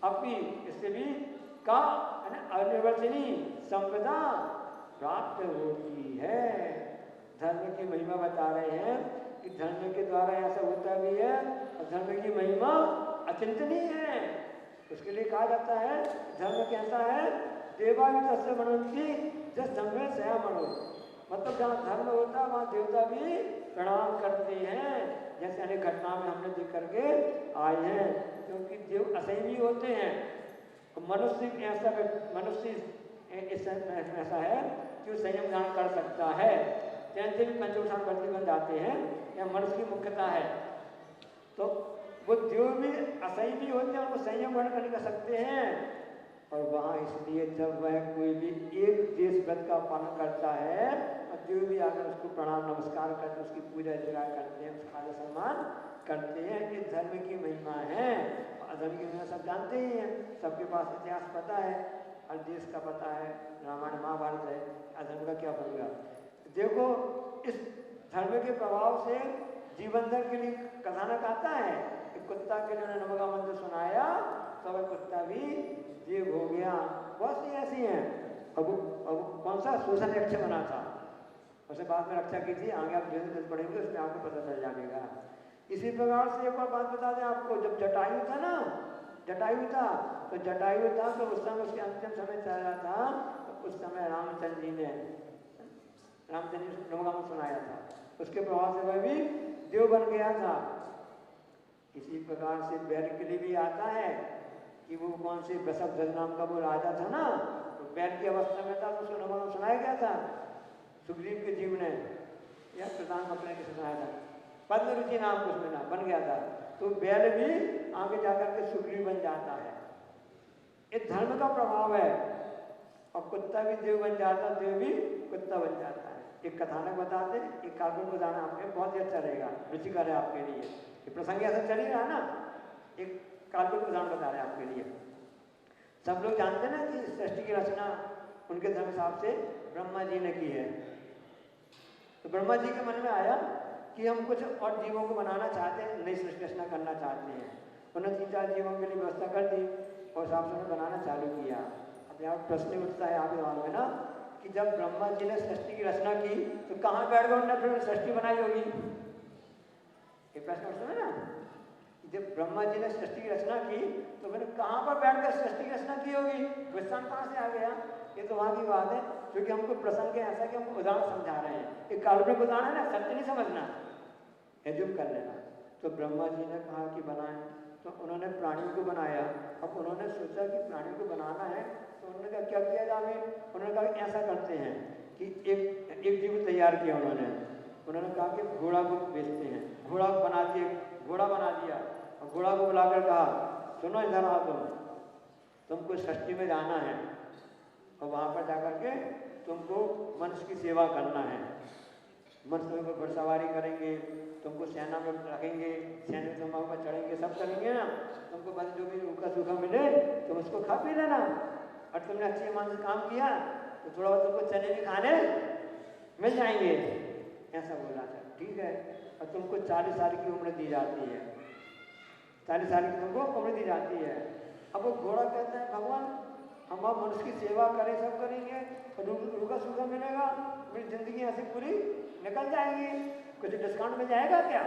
अपनी इससे भी का अनिवर्तनी संपदा प्राप्त होती है। धर्म की महिमा बता रहे हैं कि धर्म के द्वारा ऐसा होता भी है, और धर्म की महिमा अचिंतनीय है। उसके लिए कहा जाता है धर्म कैसा है, देवा भी तस्य मनंती जिस धर्म में सया मनो, मतलब जहाँ धर्म होता है वहाँ देवता भी प्रणाम करते हैं। जैसे अनेक घटना में हमने देख करके आए हैं, क्योंकि देव असंयमी होते हैं। मनुष्य ऐसा है कि संयम धारण कर सकता है, जैसे भी पंचोत्थान प्रतिबंध आते हैं, यह मनुष्य की मुख्यता है। तो वो देव भी असंयमी होते हैं, उनको संयम धारण कर सकते हैं। और वहाँ इसलिए जब वह कोई भी एक देश व्रत का पालन करता है, और देव भी आकर उसको प्रणाम नमस्कार करते, उसकी पूजा अर्चना करते हैं, उसका आदर सम्मान करते हैं। ये धर्म की महिमा है। अधर्म की महिमा सब जानते ही हैं, सबके पास इतिहास पता है, हर देश का पता है, रामायण महाभारत है, अधर्म का क्या होगा। देखो इस धर्म के प्रभाव से जीवन धर्म के लिए कथानक आता है कि कुत्ता के जो नमक का मंत्र सुनाया तो वह कुत्ता भी देव हो गया। बहुत सी ऐसी हैं। अब कौन सा शोषण यक्ष बना था, उसे बाद में रक्षा की थी, आगे आप जैसे पढ़ेंगे उसमें आपको पता चल जाएगा। इसी प्रकार से एक और बात बता दें आपको, जब जटायु था ना, जटायु था तो उस समय उसके अंतिम समय चल रहा था, तो उस समय रामचंद्र जी ने नमक सुनाया था, उसके प्रभाव से वह भी देव बन गया था। इसी प्रकार से बैल के लिए भी आता है कि वो कौन से वृषभध्वज नाम का वो राजा था ना, तो बैल की अवस्था में था, तो उसको नमक सुनाया गया था सुग्रीव के जीव ने, या प्रधान मंत्री ने सुनाया था, पद्म रुचि नाम कुछ में ना बन गया था। तो बैल भी आगे जाकर के सुग्रीव बन जाता है। ये धर्म का प्रभाव है। और कुत्ता भी देव बन जाता, देव भी कुत्ता बन जाता है। एक कथानक बताते, एक काल्पनिक बताना आपके बहुत ही अच्छा रहेगा, रुचिकर है आपके लिए। ये प्रसंग ऐसा चल ही रहा ना, एक काल्पनिक उदाहरण बता रहे हैं आपके लिए। सब लोग जानते हैं ना कि सृष्टि की रचना उनके धर्म हिसाब से ब्रह्मा जी ने की है। तो ब्रह्मा जी के मन में आया कि हम कुछ और जीवों को बनाना चाहते हैं, नई सृष्टि रचना करना चाहते हैं। उन्होंने 3-4 जीवों के लिए व्यवस्था कर दी और हिसाब से उन्होंने बनाना चालू किया। अब यहाँ प्रश्न उठता है आपके दिमाग में ना कि जब ब्रह्मा जी ने सृष्टि की रचना की तो कहाँ बैठ गए उन्होंने फिर सृष्टि बनाई होगी। ये प्रश्न उठता है ना, जब ब्रह्मा जी ने सृष्टि की रचना की तो मैंने कहाँ पर बैठकर सृष्टि की रचना की होगी, विस्तार कहाँ से आ गया। ये तो वहाँ की बात है, क्योंकि हमको प्रसंग है ऐसा कि हम उदाहरण समझा रहे हैं। एक काल्पनिक उदाहरण है ना, सत्य नहीं समझना, एज्यूम कर लेना। तो ब्रह्मा जी ने कहा कि बनाएं, तो उन्होंने प्राणियों को बनाया। अब उन्होंने सोचा कि प्राणियों को बनाना है, तो उन्होंने कहा क्या किया जाए। उन्होंने कहा ऐसा करते हैं कि एक जीव तैयार किया उन्होंने कहा कि घोड़ा को बेचते हैं। घोड़ा बना दिया और घोड़ा को बुलाकर कहा सुनो इधर आओ, तुमको सृष्टि में जाना है और वहाँ पर जाकर के तुमको मनुष्य की सेवा करना है। मनुष्य को घुड़सवारी करेंगे, तुमको सेना में रखेंगे, सेना में ऊपर चढ़ेंगे, सब करेंगे ना। तुमको बस जो भी रूखा सूखा मिले तुम उसको खा पी लेना, और तुमने अच्छी ईमान से काम किया तो थोड़ा बहुत तुमको चने भी खाने मिल जाएंगे। ऐसा बोला था, ठीक है। और तुमको 40 साल की उम्र दी जाती है, 40 साल की तुमको उम्र दी जाती है। अब वो घोड़ा कहता है भगवान हम अब मनुष्य की सेवा करें, सब करेंगे, रूखा सूखा मिलेगा, मेरी जिंदगी ऐसी पूरी निकल जाएगी, कुछ डिस्काउंट मिल जाएगा क्या,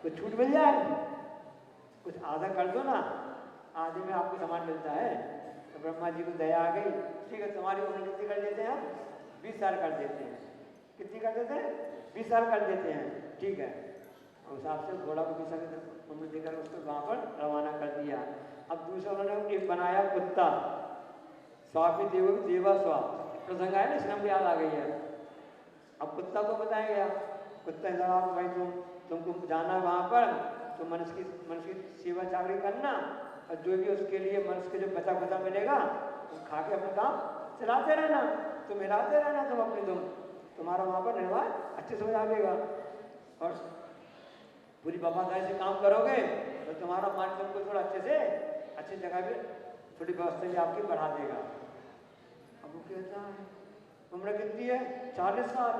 कुछ छूट मिल जाए, कुछ आधा कर दो ना, आधे में आपको सामान मिलता है। तो ब्रह्मा जी को दया आ गई, ठीक है तुम्हारी उम्र कितनी कर देते हैं, 20 साल कर देते हैं। कितनी कर देते हैं, 20 साल कर देते हैं, ठीक है। उस हिसाब से घोड़ा को 20 साल की उम्र देकर उसको वहाँ पर रवाना कर दिया। अब दूसरा उन्होंने एक बनाया कुत्ता, स्वापी देवा स्वा प्रसंग है ना, इसमें याद आ गई है। अब कुत्ता को बताया गया, कुत्ता जरा भाई तुमको जाना है वहाँ पर, तो मनुष्य की सेवा चाकरी करना, और जो भी उसके लिए मनुष्य के जो बचा बचा मिलेगा वो खा के अपना काम चलाते रहना, तुम हिलाते रहना, तुम अपनी तुम्हारा वहाँ पर निर्वाह अच्छे से हो जाएगा। और पूरी वफादारी से काम करोगे तो तुम्हारा मान तुमको थोड़ा अच्छी जगह पे थोड़ी व्यवस्था भी आपकी बढ़ा देगा। अब वो कहता है उम्र कितनी है, 40 साल,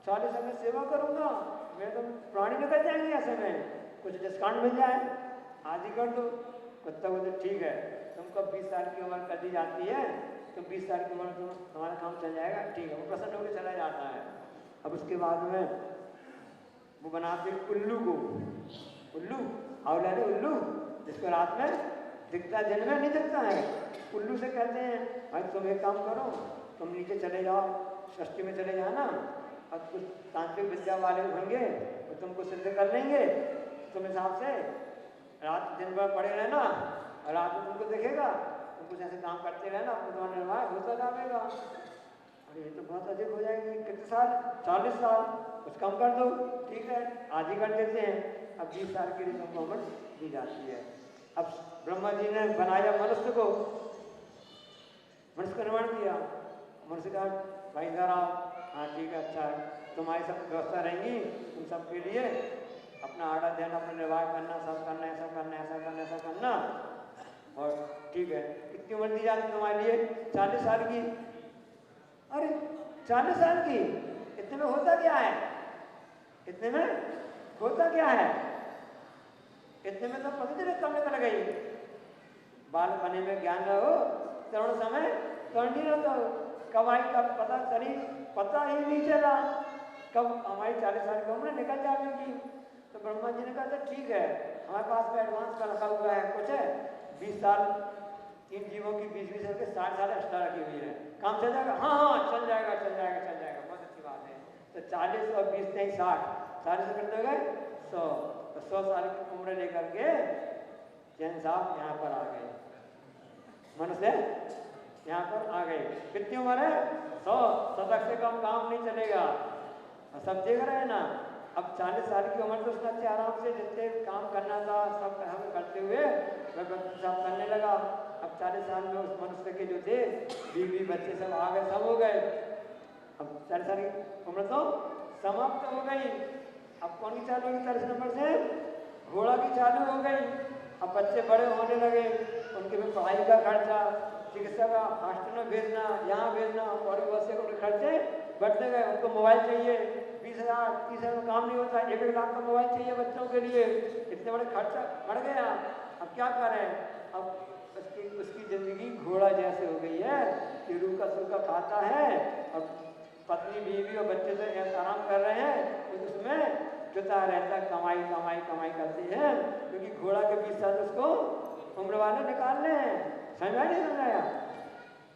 40 साल में सेवा करूँगा, मैं तो प्राणी निकल जाएंगे ऐसे में, कुछ डिस्काउंट मिल जाए आज ही कर दो। कुत्ता बोलते ठीक है, तुमको 20 साल की उम्र कर दी जाती है, तुम 20 साल की उम्र तुम्हारा काम चल जाएगा, ठीक है। वो प्रसन्न होकर चला जाता है। अब उसके बाद में वो बनाते उल्लू को, उल्लू आउला ने उल्लू, जिसको रात में दिखता है, दिन में नहीं दिखता है, उल्लू से कहते हैं भाई तुम एक काम करो, तुम नीचे चले जाओ, सृष्टि में चले जाना, और कुछ तांत्रिक विद्या वाले होंगे तो तुमको सिद्ध कर लेंगे, तुम हिसाब से रात दिन भर पड़े रहना, और रात में तुमको दिखेगा, तुम कुछ ऐसे काम करते रहना, तुम्हारा निर्वाह होता जाएगा। अरे ये तो बहुत अधिक हो जाएगी, कितने साल, 40 साल, कुछ कम कर दो, ठीक है आज ही कर देते हैं। अब 20 साल के लिए तुमको उम्र दी जाती है। अब ब्रह्मा जी ने बनाया मनुष्य को, मनुष्य का निर्माण किया, मनुष्य का भाई इधर आओ, हाँ ठीक है अच्छा है, तुम्हारी सब व्यवस्था रहेंगी, तुम सबके लिए अपना आड़ा देना, अपना निर्वाह करना, सब करना, ऐसा करना, ऐसा करना, ऐसा करना, और ठीक है। कितनी उम्र दी जाती तुम्हारे लिए, 40 साल की। अरे 40 साल की, इतने में होता क्या है, इतने में होता क्या है, इतने में तो पता चले कम निकल गई। बाल बने में ज्ञान न हो, तरुण समय करनी न तो, कब आई कब पता ही नहीं चला, कब हमारी 40 साल की उम्र निकल जाएगी। तो ब्रह्मा जी ने कहा था ठीक है, हमारे पास में एडवांस का रखा हुआ है, कुछ है 20 साल, इन जीवों की 20-20 साल के 60 साल एक्स्ट्रा रखी हुई है, काम चल जाएगा, हाँ चल जाएगा, बहुत अच्छी बात है। तो 40 और 20 नहीं 60, 40 से करते हो गए 100, तो 100 साल की उम्र लेकर के जैन साहब यहाँ पर आ गए, मनुष्य यहाँ पर आ गए। कितनी उम्र है, 100, 100 से कम काम नहीं चलेगा। सब देख रहे हैं ना। अब 40 साल की उम्र तो उसने अच्छे आराम से जितने काम करना था सब हम करते हुए वह सब करने लगा। अब 40 साल में उस मनुष्य के जो थे बीवी बच्चे सब आ गए, सब हो गए। अब 40 साल की उम्र तो समाप्त हो गई। अब कौन की चालू होगी, 40 नंबर से घोड़ा की चालू हो गई। अब बच्चे बड़े होने लगे, उनके भी पढ़ाई का खर्चा, चिकित्सा का, हॉस्टल में भेजना, यहाँ भेजना, और बहुत से उनके खर्चे बढ़ते गए। उनको मोबाइल चाहिए, 20,000 30,000 में काम नहीं होता, 1-1 लाख का मोबाइल चाहिए बच्चों के लिए, इतने बड़े खर्चा बढ़ गया। अब क्या करें, अब उसकी जिंदगी घोड़ा जैसे हो गई है कि रूखा सूखा खाता है और पत्नी बीवी और बच्चे से ऐसा आराम कर रहे हैं, तो उसमें जुता रहता, कमाई करती है, क्योंकि घोड़ा के 20 साल उसको उम्र वाले निकालने हैं, समझा नहीं समझाया।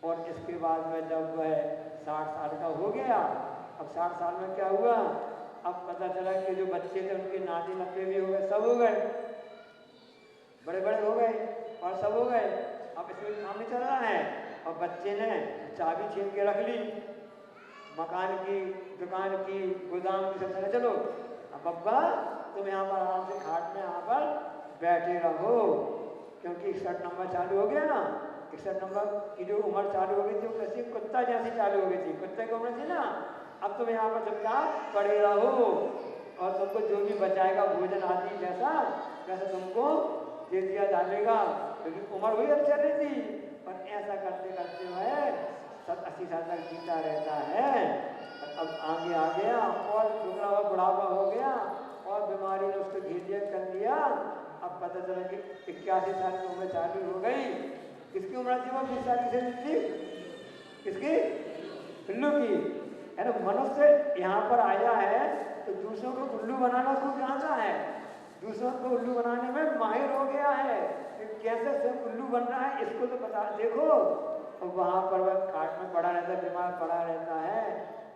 और इसके बाद में जब वह 60 साल का हो गया, अब 60 साल में क्या हुआ, अब पता चला कि जो बच्चे थे उनके नाती नब्बे भी हो गए, सब हो गए, बड़े बड़े हो गए और सब हो गए। अब इसमें काम नहीं चल रहा है और बच्चे ने चाबी छीन के रख ली मकान की, दुकान की, गोदाम की, सब चले चलो अब अब्बा तुम यहाँ पर आराम से खाट में यहाँ पर बैठे रहो, क्योंकि 61 नंबर चालू हो गया ना। 61 नंबर की जो उम्र चालू हो गई थी वो कैसी कुत्ता जैसी चालू हो गई थी, कुत्ते की उम्र थी ना। अब तुम यहाँ पर चुपचाप पड़े रहो और तुमको जो भी बचाएगा भोजन आदि जैसा वैसा तुमको दे दिया जाएगा, क्योंकि उम्र वही अब चल रही थी। पर ऐसा करते करते हुए 70-80 साल तक जीता रहता है। अब आगे आ गया और टुकड़ा हुआ बुढ़ापा हो गया और बीमारी ने उसको घेर कर लिया। अब पता चला कि 81 साल की उम्र चालू हो गई। किसकी उम्र थी वो, 20 साल की थी, किसकी, उल्लू की। अरे मनुष्य यहाँ पर आया है तो दूसरों को उल्लू बनाना खूब जानता है, दूसरों को उल्लू बनाने में माहिर हो गया है कि कैसे सब उल्लू बन रहा है इसको तो बता देखो। और वहाँ पर वह खाट में पड़ा रहता है, बीमार पड़ा रहता है,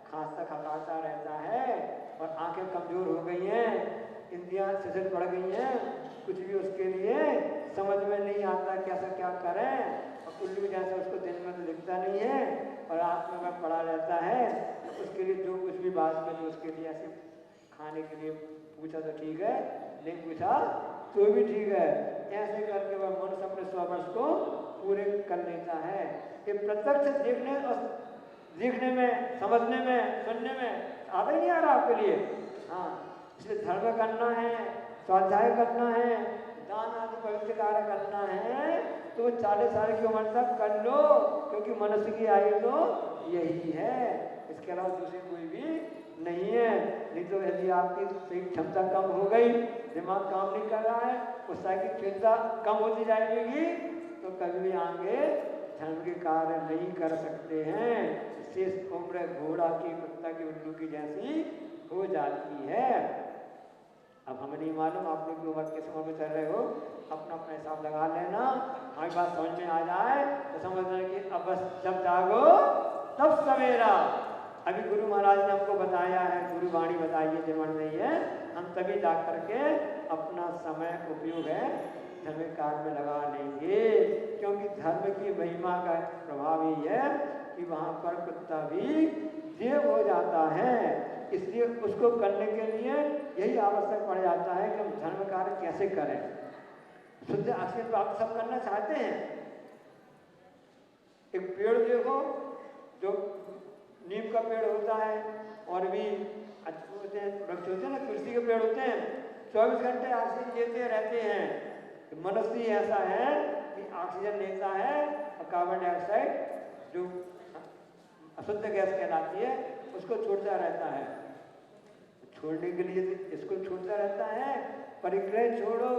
खांसता खपाता रहता है और आंखें कमजोर हो गई हैं, इंद्रियां शिथिल पड़ गई हैं, कुछ भी उसके लिए समझ में नहीं आता कैसा क्या करें। और उल्लू जैसा उसको दिन में तो दिखता नहीं है और रात में वह पड़ा रहता है। तो उसके लिए जो कुछ भी बात में जो उसके लिए ऐसे खाने के लिए पूछा तो ठीक है, नहीं पूछा तो भी ठीक है, ऐसे करके वह मनुष्य अपने 100 वर्ष को पूरे कर लेता है। ये प्रत्यक्ष देखने में, समझने में, सुनने में आता ही नहीं आ रहा आपके लिए। हाँ, इसलिए धर्म करना है, स्वाध्याय करना है, दान आदि पवित्र कार्य करना है तो 40 साल की उम्र तक कर लो, क्योंकि मनुष्य की आयु तो यही है, इसके अलावा दूसरी कोई भी नहीं है। नहीं तो यदि आपकी सही क्षमता कम हो गई, दिमाग काम नहीं कर रहा है, उत्साह की चिंता कम होती जाएगी, तो कभी भी आगे धर्म के कार्य नहीं कर सकते हैं। शेष उम्र घोड़ा की, कुत्ता की, उल्लू की जैसी हो जाती है। अब हमें नहीं मालूम आप लोग की उम्र किस उम्र में चल रहे हो, अपना अपना हिसाब लगा लेना। हमारी बात समझ में आ जाए तो समझना कि अब बस जब जागो तब सवेरा। अभी गुरु महाराज ने हमको बताया है, गुरु वाणी बताई है, जीवन नहीं है, हम तभी जा करके अपना समय उपयोग है धर्म कार्य में लगा लेंगे। क्योंकि धर्म की महिमा का प्रभाव ही है कि वहाँ पर कुत्ता भी देव हो जाता है। इसलिए उसको करने के लिए यही आवश्यक पड़ जाता है कि हम धर्म कार्य कैसे करें। शुद्ध ऑक्सीजन तो आप सब करना चाहते हैं। एक पेड़ देखो, जो नीम का पेड़ होता है और भी अच्छे होते हैं, वृक्ष होते हैं ना, तुलसी के पेड़ होते हैं, 24 घंटे ऑक्सीजन देते रहते हैं। तो मनुष्य ऐसा है कि ऑक्सीजन लेता है और कार्बन डाइऑक्साइड जो अशुद्ध गैस कहलाती है उसको छोड़ता रहता है। छोड़ने के लिए इसको छोड़ता रहता है, परिग्रह छोड़ो,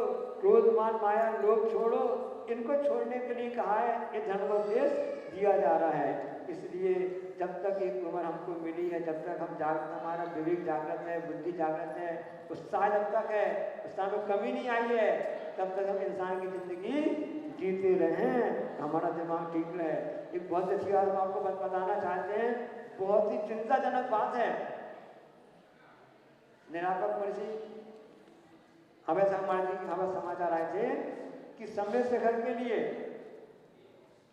क्रोध मान माया लोभ छोड़ो, इनको छोड़ने के लिए कहा है, ये धर्मोपदेश दिया जा रहा है। इसलिए जब तक एक उम्र हमको मिली है, जब तक हम जागृत, हमारा विवेक जागृत है, बुद्धि जागृत है, उत्साह जब तक है, उत्साह में कमी नहीं आई है, तब तक हम इंसान की जिंदगी जीते रहें, हमारा दिमाग ठीक रहे। एक बहुत अच्छी बात हम आपको बताना चाहते हैं, बहुत ही चिंताजनक बात है। निरापक मर्जी हमें समाचार आए थे कि समय शिखर के लिए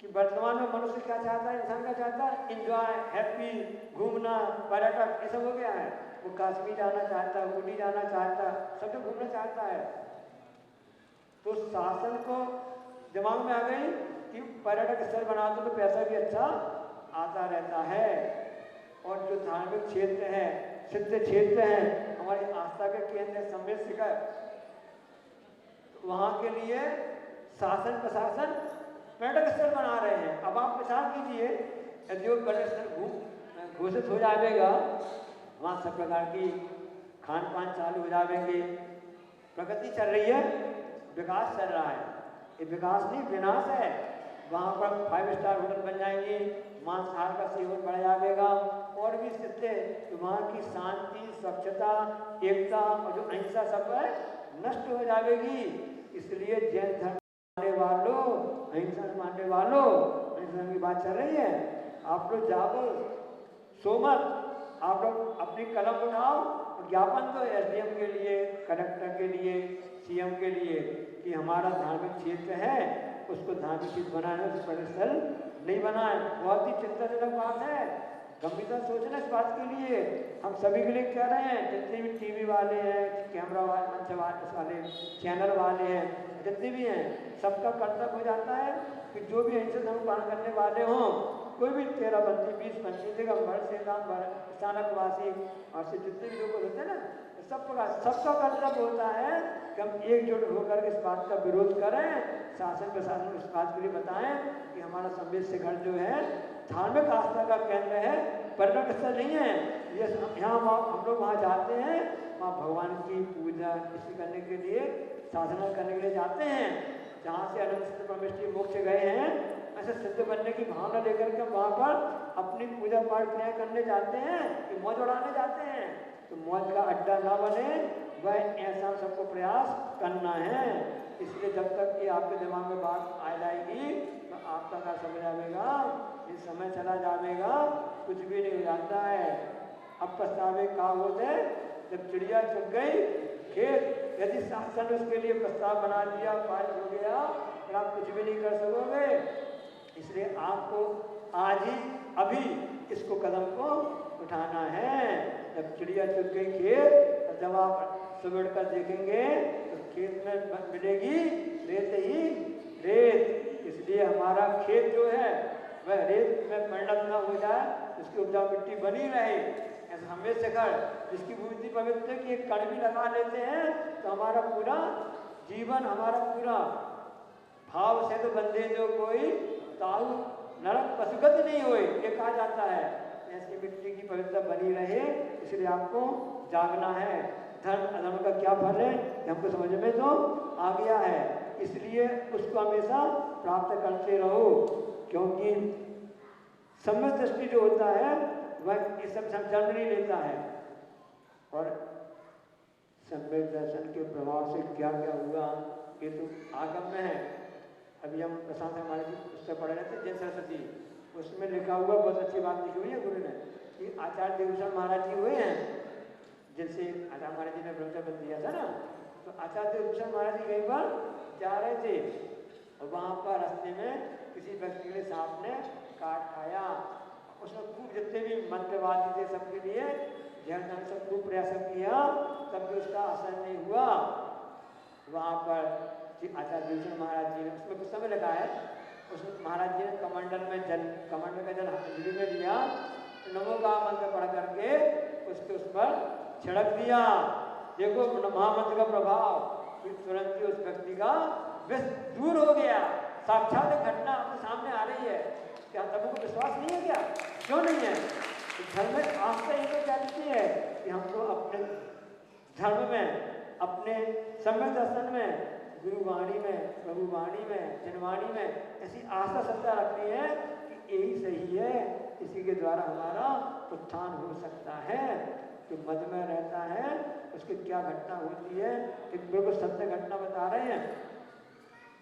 कि वर्तमान में मनुष्य क्या चाहता है, इंसान क्या चाहता है, एंजॉय, हैप्पी, घूमना, पर्यटक, ये सब हो गया है। वो कश्मीर जाना चाहता है, ऊटी जाना चाहता है, सब तो घूमना चाहता है। तो शासन को दिमाग में आ गई कि पर्यटक स्थल बना दो तो पैसा भी अच्छा आता रहता है। और जो धार्मिक क्षेत्र है, सिद्ध क्षेत्र है, हमारी आस्था के केंद्र समय शिखर, वहाँ के लिए शासन प्रशासन पर्यटक स्थल बना रहे हैं। अब आप विचार कीजिए, यदि वो पर्यटक स्थल घोषित हो जाएगा, वहाँ सब प्रकार की खान पान चालू हो जाएंगे, प्रगति चल रही है, विकास चल रहा है, ये विकास नहीं विनाश है। वहाँ पर 5 स्टार होटल बन जाएंगे, मांसाहार का सेवन बढ़ जाएगा और भी स्थिति, तो वहाँ की शांति, स्वच्छता, एकता और जो अहिंसा सब है नष्ट हो जाएगी। इसलिए जैन धर्म मानने वालों, अहिंसा मानने वालों, अहिंसा की बात चल रही है, आप लोग जागो, सो मत, आप लोग अपनी कलम उठाओ और ज्ञापन दो एसडीएम के लिए, कलेक्टर के लिए, सीएम के लिए कि हमारा धार्मिक क्षेत्र है, उसको धार्मिक क्षेत्र बनाना, उस परिसर नहीं बनाए। बहुत ही चिंताजनक बात है, गंभीरता सोचना इस बात के लिए। हम सभी के लिए कह रहे हैं, जितने भी टीवी वाले हैं, कैमरा वाले, मंच वाले, चैनल वाले हैं, जितने भी हैं, सबका कर्तव्य हो जाता है कि जो भी अहिंसा धर्म पालन करने वाले हों, कोई भी 13-बंदी, 20-25 दिगंबर, श्रीरामबर, स्थानकवासी और से जितने भी लोग होते हैं ना, सबका कर्तव्य होता है कि हम एकजुट होकर इस बात का विरोध करें, शासन प्रशासन इस बात के लिए बताएं कि हमारा संवेद शिखर जो है धार्मिक आस्था का केंद्र है, पर्यटक स्थल नहीं है। ये यहाँ हम लोग वहाँ जाते हैं, वहाँ भगवान की पूजा इसी करने के लिए, साधना करने के लिए जाते हैं। जहाँ से अनंत सिद्ध परमेश्वरी मोक्ष गए हैं, ऐसे सिद्ध बनने की भावना लेकर के वहाँ पर अपनी पूजा पाठ क्रिया करने जाते हैं कि मौज उड़ाने जाते हैं। तो मौज का अड्डा ना बने, वह ऐसा सबको प्रयास करना है। इसलिए जब तक कि आपके दिमाग में बात आ जाएगी तो आपका क्या समझ आएगा, ये समय चला जाएगा, कुछ भी नहीं हो जाता है। अब पछतावे का होते जब चिड़िया चुग गई खेत, यदि शासन उसके लिए प्रस्ताव बना दिया, पारित हो गया, फिर आप कुछ भी नहीं कर सकोगे। इसलिए आपको आज ही अभी इसको कदम को उठाना है। जब चिड़िया चुग गई खेत, और जब आप सुबह कर देखेंगे तो खेत में मिलेगी रेत ही रेत। इसलिए हमारा खेत जो है वह रेत में परिणत न हो जाए, उसकी उपजाऊ मिट्टी बनी रहे। ऐसा हमें से कर जिसकी बुद्धि पवित्र की एक कण भी लगा लेते हैं तो हमारा पूरा जीवन, हमारा पूरा भाव से तो बंधे जो कोई ताऊ नरक पशुगत नहीं होए, ये कहा जाता है। ऐसी मिट्टी की पवित्रता बनी रहे, इसलिए आपको जागना है। धर्म अधर्म का क्या फल है हमको समझ में तो आ गया है, इसलिए उसको हमेशा प्राप्त करते रहो। क्योंकि सम्यक दृष्टि जो होता है वह इस सब जन्म नहीं लेता है। और सम्यक दर्शन के प्रभाव से क्या क्या हुआ ये तो आगम में है। अभी हम प्रशांत हमारे जी पुस्तक पढ़ रहे थे जय सरस्वती, उसमें लिखा हुआ बहुत अच्छी बात लिखी हुई है गुरु ने कि आचार्य देवभूषण महाराज जी हुए हैं, जिनसे आचार्य महाराज जी ने ब्रह्मचर्य दिया था ना, तो आचार्य देवभूषण महाराज जी कहीं पर जा रहे थे और वहाँ पर रास्ते में किसी व्यक्ति के सांप ने काट खाया। उसने खूब जितने भी मंत्रवादी थे सबके लिए जैन सब खूब प्रयास किया, तब भी उसका असर नहीं हुआ। वहाँ पर आचार्य देवभूषण महाराज जी ने, उसमें कुछ समय लगा है, उसमें महाराज जी ने कमंडल का जल अंजलि में लिया, नमो का मंत्र पढ़ करके उसके उस पर छिड़क दिया। देखो महामंत्र का प्रभाव, फिर तुरंत ही उस व्यक्ति का विष दूर हो गया। साक्षात घटना अपने सामने आ रही है। क्या तब को विश्वास नहीं है क्या? क्यों नहीं है? धर्म में आस्था ही तो कहती है कि हमको अपने धर्म में, अपने सम्यक दर्शन में, गुरुवाणी में, प्रभुवाणी में, जनवाणी में ऐसी आस्था श्रद्धा रखनी है कि यही सही है, इसी के द्वारा हमारा उत्थान हो सकता है। जो मद में रहता है उसकी क्या घटना होती है, एक बिल्कुल सत्य घटना बता रहे हैं।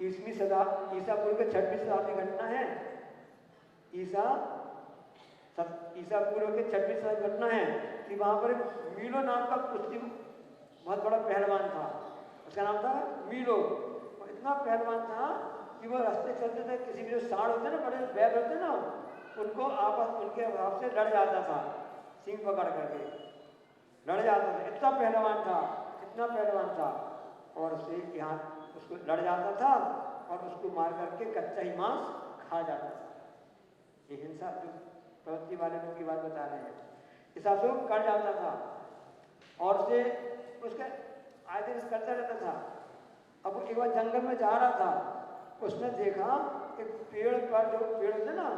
ईसा पूर्व के 26 शताब्दी घटना है। ईसा पूर्व के 26 शताब्दी घटना है कि वहाँ पर मीलो नाम का कुश्ती बहुत बड़ा पहलवान था, उसका नाम था मीलो। वो इतना पहलवान था कि वो रास्ते चलते थे, किसी भी जो सांड होते ना, बड़े बैल होते ना, उनको आपस उनके भाव से लड़ जाता था, सींग पकड़ करके लड़ जाता था। इतना पहलवान था, इतना पहलवान था, और उसे यहाँ उसको लड़ जाता था और उसको मार करके कच्चा ही मांस खा जाता था। ये हिंसा जो प्रवृत्ति वाले लोगों की बात बता रहे हैं, इस हिसाब से वो कर जाता था और उसे उसके आए दिन करता रहता था। अब वो एक बार जंगल में जा रहा था, उसने देखा कि पेड़ पर जो पेड़ होते ना,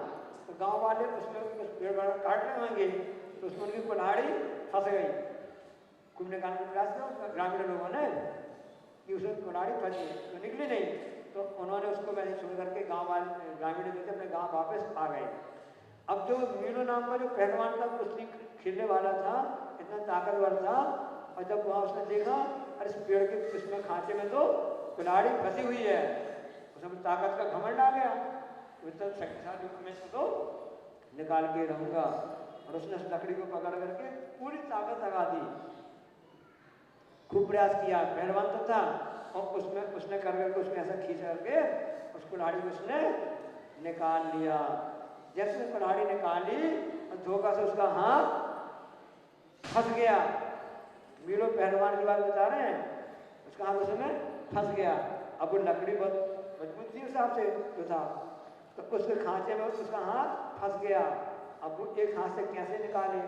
तो गांव वाले उसमें उस पेड़ पर काट रहे होंगे, तो उसमें उनकी कुल्हाड़ी फंस गई। खूब निकालने का प्रयास किया ग्रामीण लोगों ने कि उसमें कुल्हाड़ी फंस गई, तो निकली नहीं, तो उन्होंने उसको वैसे छोड़ करके गाँव वाले ग्रामीण जो थे अपने गाँव वापस आ गए। अब जो मीलो नाम का जो पहलवान था, कुश्ती खेलने वाला था, इतना ताकतवर था, और जब वहाँ उसने देखा अरे इस पेड़ के इसमें खांचे में तो कुल्हाड़ी फंसी हुई है, उसमें ताकत का घमंड आ गया, इतना शक्तिशाली मैं इसको निकाल के रहूँगा। और उसने उस लकड़ी को पकड़ करके पूरी ताकत लगा दी, खूब प्रयास किया, पहलवान तो था, और उसने कर करके उसमें ऐसा खींच करके उस कुल्हाड़ी को उसने निकाल लिया। जैसे कुल्हाड़ी निकाली और धोखा से उसका हाथ फंस गया। मीलो पहलवान की बात बता रहे हैं, उसका हाथ उसमें फंस गया। अब वो लकड़ी बहुत मजबूत थी उस हिसाब से जो था, तो उसके खांचे में उसका हाथ फंस गया। अब वो एक हाथ से कैसे निकाले,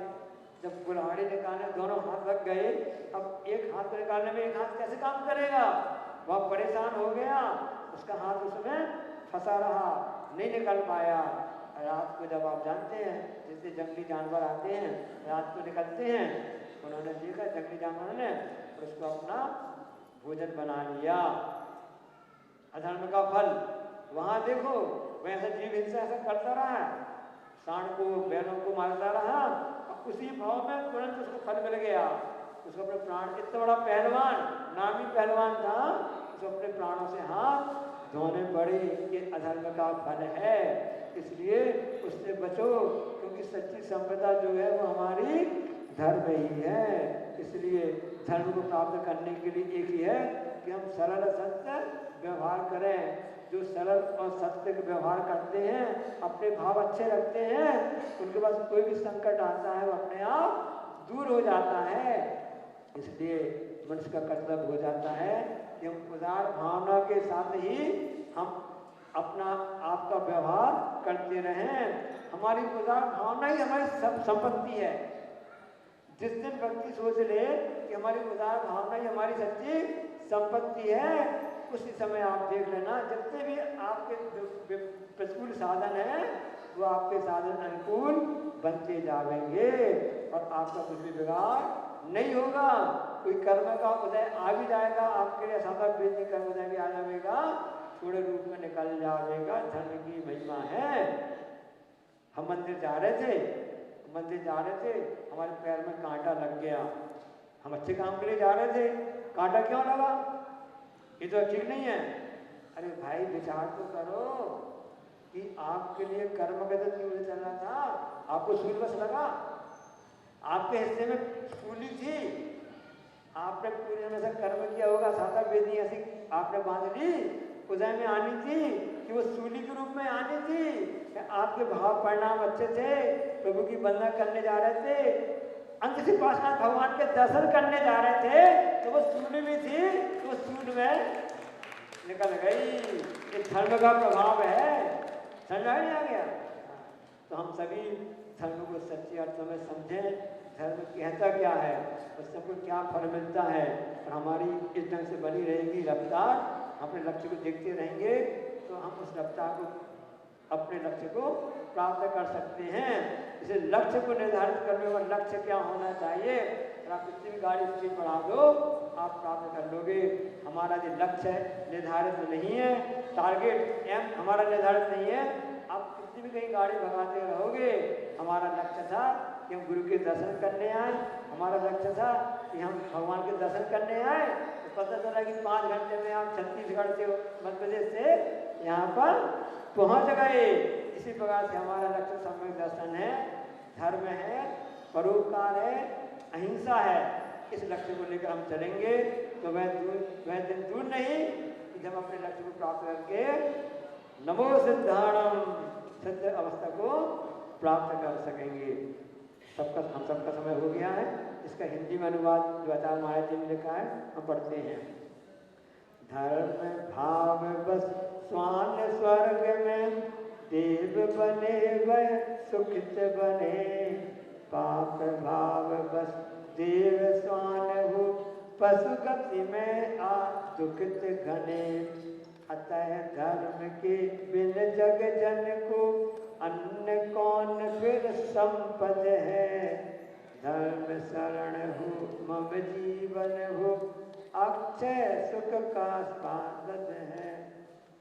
जब कुल्हाड़ी निकालने दोनों हाथ लग गए, अब एक हाथ को निकालने में एक हाथ कैसे काम करेगा, वह परेशान हो गया, उसका हाथ उसमें फंसा रहा, नहीं निकल पाया। रात को जब आप जानते हैं जैसे जंगली जानवर आते हैं रात को निकलते हैं, उन्होंने देखा जंगली जानवरों ने और उसको अपना भोजन बना लिया। अधर्म का फल वहाँ देखो, वैसे जीव हिंसा ऐसा करता रहा, सांड को बैलों को मारता रहा, और उसी भाव में तुरंत उसको फल मिल गया। उसको अपने प्राण, इतना बड़ा पहलवान, नामी पहलवान था, उसको अपने प्राणों से हाथ धोने पड़े। ये अधर्म का फल है, इसलिए उससे बचो, क्योंकि सच्ची संपदा जो है वो हमारी धर्म ही है। इसलिए धर्म को प्राप्त करने के लिए एक ही है कि हम सरल सत्य व्यवहार करें। जो सरल और सत्य का व्यवहार करते हैं, अपने भाव अच्छे रखते हैं, उनके पास कोई भी संकट आता है वो अपने आप दूर हो जाता है। इसलिए मनुष्य का कर्तव्य हो जाता है कि हम उदार भावना के साथ ही हम अपना आपका व्यवहार करते रहें। हमारी उदार भावना ही हमारी सब संपत्ति है। जिस दिन व्यक्ति सोच ले कि हमारी उदार भावना ही हमारी सच्ची संपत्ति है, उसी समय आप देख लेना जितने भी आपके प्रतिकूल साधन हैं वो आपके साधन अनुकूल बनते जाएंगे और आपका कुछ भी बिगाड़ नहीं होगा। कोई कर्म का उदय आ भी जाएगा आपके लिए, साधा बेचने का उदय भी आ जाएगा, थोड़े रूप में निकल जाएगा। धर्म की महिमा है। हम मंदिर जा रहे थे, हमारे पैर में कांटा लग गया। हम अच्छे काम के लिए जा रहे थे, कांटा क्यों लगा? ये तो ठीक नहीं है। अरे भाई विचार तो करो कि आपके लिए कर्म का तो नहीं चल रहा था, आपको सूल बस लगा, आपके हिस्से में सूली थी, आपने पूरे में से कर्म किया होगा, साता बेदी ऐसी आपने बांध ली, उदय में आनी थी कि वो सूली के रूप में आनी थी। आपके भाव परिणाम अच्छे थे, प्रभु की वंदना करने जा रहे थे, अंत से पासनाथ भगवान के दर्शन करने जा रहे थे, तो वो सूली भी थी, तो वो सूल में निकल गई। ये धर्म का प्रभाव है। समझ नहीं आ गया? तो हम सभी धर्म को सच्चे अर्थ में समझें। धर्म कहता क्या है और सबको क्या फल मिलता है, और हमारी इस ढंग से बनी रहेगी रफ्तार, अपने लक्ष्य को देखते रहेंगे तो हम उस रफ्तार को, अपने लक्ष्य को प्राप्त कर सकते हैं। इसे लक्ष्य को निर्धारित करने का लक्ष्य क्या होना चाहिए, और आप कितनी भी गाड़ी स्पीड बढ़ा दो आप प्राप्त कर लोगे। हमारा जो लक्ष्य निर्धारित नहीं है, टारगेट एम हमारा निर्धारित नहीं है, आप कितनी भी कहीं गाड़ी भगाते रहोगे। हमारा लक्ष्य था कि हम गुरु के दर्शन करने आए, हमारा लक्ष्य था कि हम भगवान के दर्शन करने आए। तो पता चला कि 5 घंटे में आप छत्तीसगढ़ से, मध्य प्रदेश से यहाँ पर पहुँच गए। इसी प्रकार से हमारा लक्ष्य सम्यक दर्शन है, धर्म है, परोपकार है, अहिंसा है। इस लक्ष्य को लेकर हम चलेंगे तो वह दिन दूर नहीं कि जब अपने लक्ष्य को प्राप्त करके नमो सिद्धाणम सिद्ध अवस्था को प्राप्त कर सकेंगे। हम सबका समय हो गया है। इसका हिंदी में अनुवाद जो आचार्य महाराज जी ने लिखा है हम पढ़ते हैं। धर्म भाव बस स्वान स्वर्ग में, देव बने वह सुखित बने, पाप भाव बस देव स्वान हो, पशु गति में आ दुखित घने। अतः धर्म के बिन जग जन को, अन्य कौन फिर संपद है। धर्म शरण हो मम जीवन हो, अक्षय सुख का साधन है।